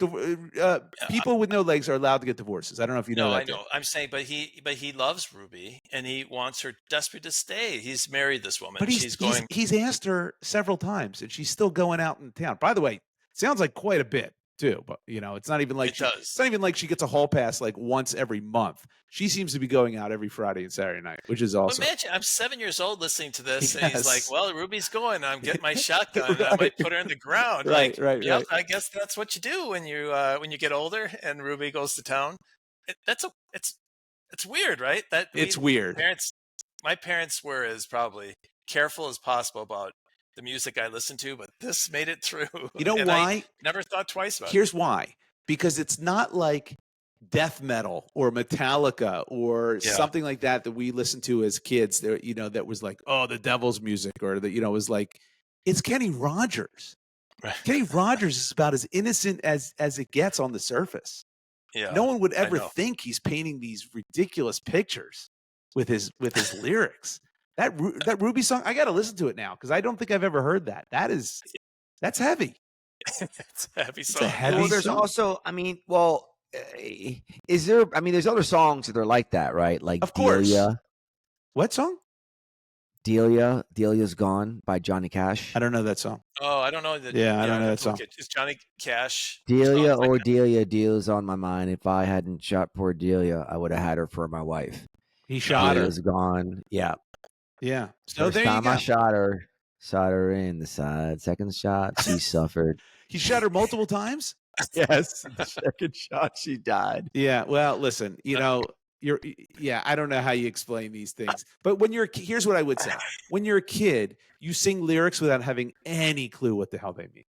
People with no legs are allowed to get divorces. I don't know if you know that. No, I know. I'm saying, but he loves Ruby and he wants her desperate to stay. He's married this woman. But he's asked her several times, and she's still going out in town. By the way, sounds like quite a bit too. But it's not even like it's not even like she gets a hall pass like once every month. She seems to be going out every Friday and Saturday night, which is awesome. Imagine, I'm 7 years old listening to this, and he's like, "Well, Ruby's going. I'm getting my shotgun. And I might put her in the ground." Right. I guess that's what you do when you get older, and Ruby goes to town. It's weird, right? It's weird. My parents were as probably careful as possible about the music I listened to, but this made it through. You know why? I never thought twice about it. Here's why. Because it's not like death metal or Metallica or something like that we listened to as kids. That was like, oh, the devil's music, or was like, it's Kenny Rogers. Right. Kenny Rogers is about as innocent as it gets on the surface. Yeah, no one would ever think he's painting these ridiculous pictures with his lyrics. That Ruby song, I got to listen to it now because I don't think I've ever heard that. That's heavy. It's a heavy song. It's a heavy there's song. Also, is there? There's other songs that are like that, right? Like of course. Delia. What song? Delia's Gone by Johnny Cash. I don't know that song. Oh, I don't know that. Yeah, I don't know I'd that have to look song. at- Is Johnny Cash? Delia, Oh, oh Delia, Delia's on my mind. If I hadn't shot poor Delia, I would have had her for my wife. He shot her. Delia's gone. Yeah. Yeah. So First there you time go. I shot her in the side. Second shot, she suffered. He shot her multiple times? Yes. Second shot, she died. Yeah. Well, listen, I don't know how you explain these things. But when you're here's what I would say. When you're a kid, you sing lyrics without having any clue what the hell they mean.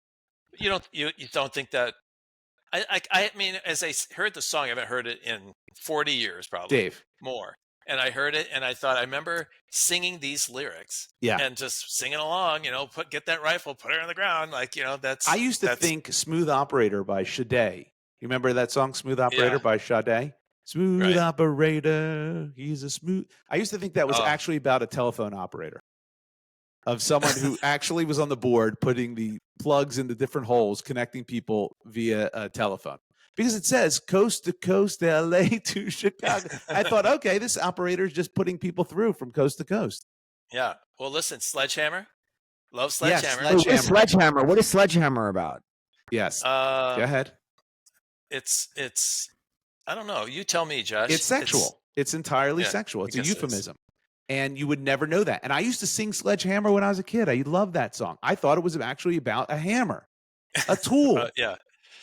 you don't think that? I mean, as I heard the song, I haven't heard it in 40 years, probably Dave. more. And I heard it, and I thought, I remember singing these lyrics, Yeah. and just singing along. Get that rifle, put her on the ground, that's. I used to think "Smooth Operator" by Sade. You remember that song, "Smooth Operator" by Sade? Smooth Right. operator, he's a smooth. I used to think that was actually about a telephone operator, of someone who actually was on the board putting the plugs into different holes, connecting people via a telephone. Because it says coast to coast, LA to Chicago. I thought, okay, this operator is just putting people through from coast to coast. Yeah. Well, listen, Sledgehammer. Love Yes, Sledgehammer. What is Sledgehammer? What is Sledgehammer about? Yes. Go ahead. It's. I don't know. You tell me, Josh. It's sexual. It's entirely sexual. It's a I guess it is. euphemism. And you would never know that. And I used to sing Sledgehammer when I was a kid. I loved that song. I thought it was actually about a hammer, a tool. Yeah.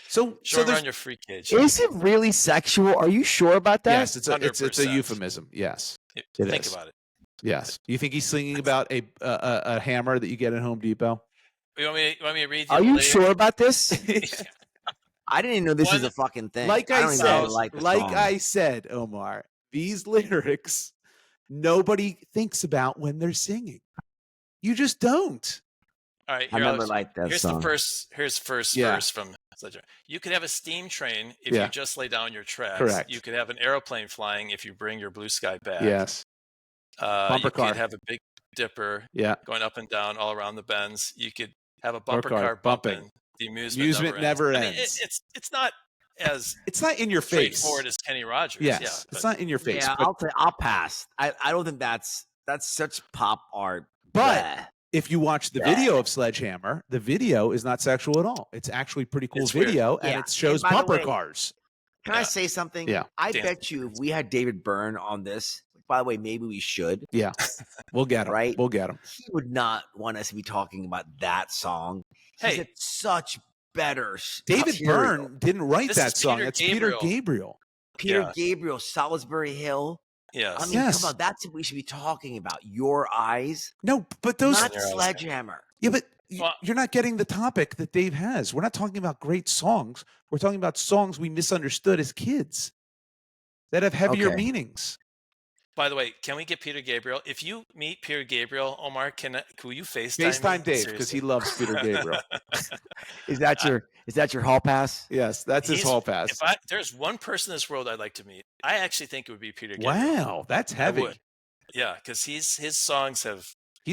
So around your free cage. Is it really sexual? Are you sure about that? Yes, it's a 100%. euphemism. Yes. Think about it. Yes. You think he's singing about a hammer that you get at Home Depot? You want me to read? Are you later? sure about this? I didn't even know this was a fucking thing. Like I I said, Omar, these lyrics nobody thinks about when they're singing. You just don't. All right, I remember like that here's song. Here's the first verse from Sledgehammer. You could have a steam train if you just lay down your tracks. Correct. You could have an aeroplane flying if you bring your blue sky bag. Yes. You could have a big dipper Yeah. going up and down all around the bends. You could have a bumper car bumping. The amusement never ends. I mean, it's not as it's not in your face straightforward as Kenny Rogers. Yes, Yeah, it's not in your face. Yeah, but I'll pass. I don't think that's such pop art. But if you watch the video of Sledgehammer, the video is not sexual at all. It's actually pretty cool video, and it shows bumper cars. Can I say something? Yeah. I bet you if we had David Byrne on this, by the way, maybe we should. Yeah. We'll get him. Right? We'll get him. He would not want us to be talking about that song. Hey. He's such better. David Byrne didn't write that song. That's Peter Gabriel. Peter Gabriel, Salisbury Hill. Yes. I mean, come on, that's what we should be talking about. Your Eyes. No, but those not Sledgehammer. Yeah, but you're not getting the topic that Dave has. We're not talking about great songs. We're talking about songs we misunderstood as kids that have heavier meanings. By the way, can we get Peter Gabriel? If you meet Peter Gabriel, Omar, can you FaceTime? FaceTime Dave because he loves Peter Gabriel. Is that your hall pass? Yes, that's his hall pass. If there's one person in this world I'd like to meet, I actually think it would be Peter Gabriel. Wow, that's heavy. Yeah, because his songs have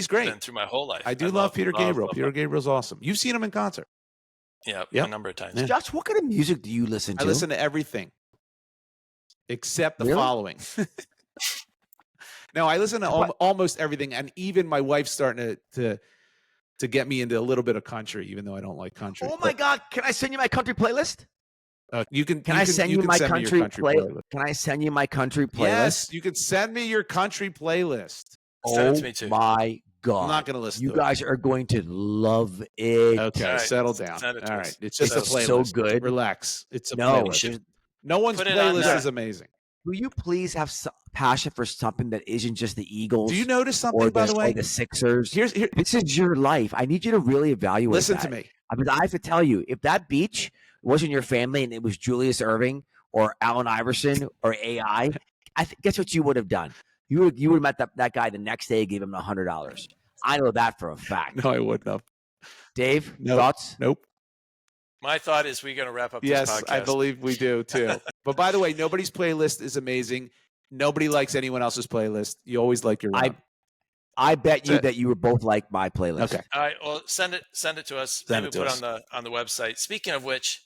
great. been through my whole life. I love Peter Gabriel. Peter Gabriel's awesome. You've seen him in concert. Yeah, a number of times. Yeah. Josh, what kind of music do you listen to? I listen to everything except the following. No, I listen to almost everything, and even my wife's starting to get me into a little bit of country, even though I don't like country. Oh my God! Can I send you my country playlist? You can. Can I send you my country playlist? Can I send you my country playlist? Yes, you can send me your country playlist. Send it to me too. My God! I'm not going to listen. You guys are going to love it. Okay, right. settle down. All right, it's just a playlist. So good. Relax. It's a playlist. No one's playlist is amazing. Will you please have passion for something that isn't just the Eagles? Do you notice something, by the way? Or the Sixers. Here, this is your life. I need you to really evaluate. Listen to me. I mean, I have to tell you, if that beach wasn't your family and it was Julius Erving or Allen Iverson or AI, guess what you would have done? You would have met that guy the next day and gave him $100. I know that for a fact. No, I wouldn't have. Dave, thoughts? Nope. My thought is we're going to wrap up this podcast. Yes, I believe we do too. But by the way, nobody's playlist is amazing. Nobody likes anyone else's playlist. You always like your own. I bet you that you would both like my playlist. Okay. All right. Well, send it to us. Send Maybe it to put us. on the website. Speaking of which,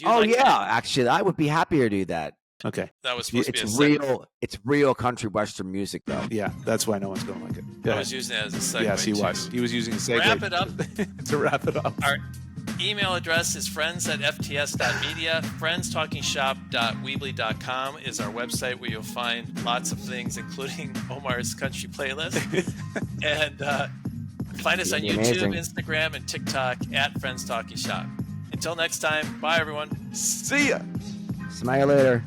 actually, I would be happy to do that. That was supposed to be a real. It's real country western music, though. Yeah, that's why no one's going to like it. I was using it as a segue. Yes, he was. He was using a segue. Wrap it up. To wrap it up. Our email address is friends@fts.media. friendstalkingshop.weebly.com is our website where you'll find lots of things, including Omar's country playlist. And find us on YouTube, Instagram, and TikTok @Friends Talking Shop. Until next time, bye everyone. See ya. Smile later.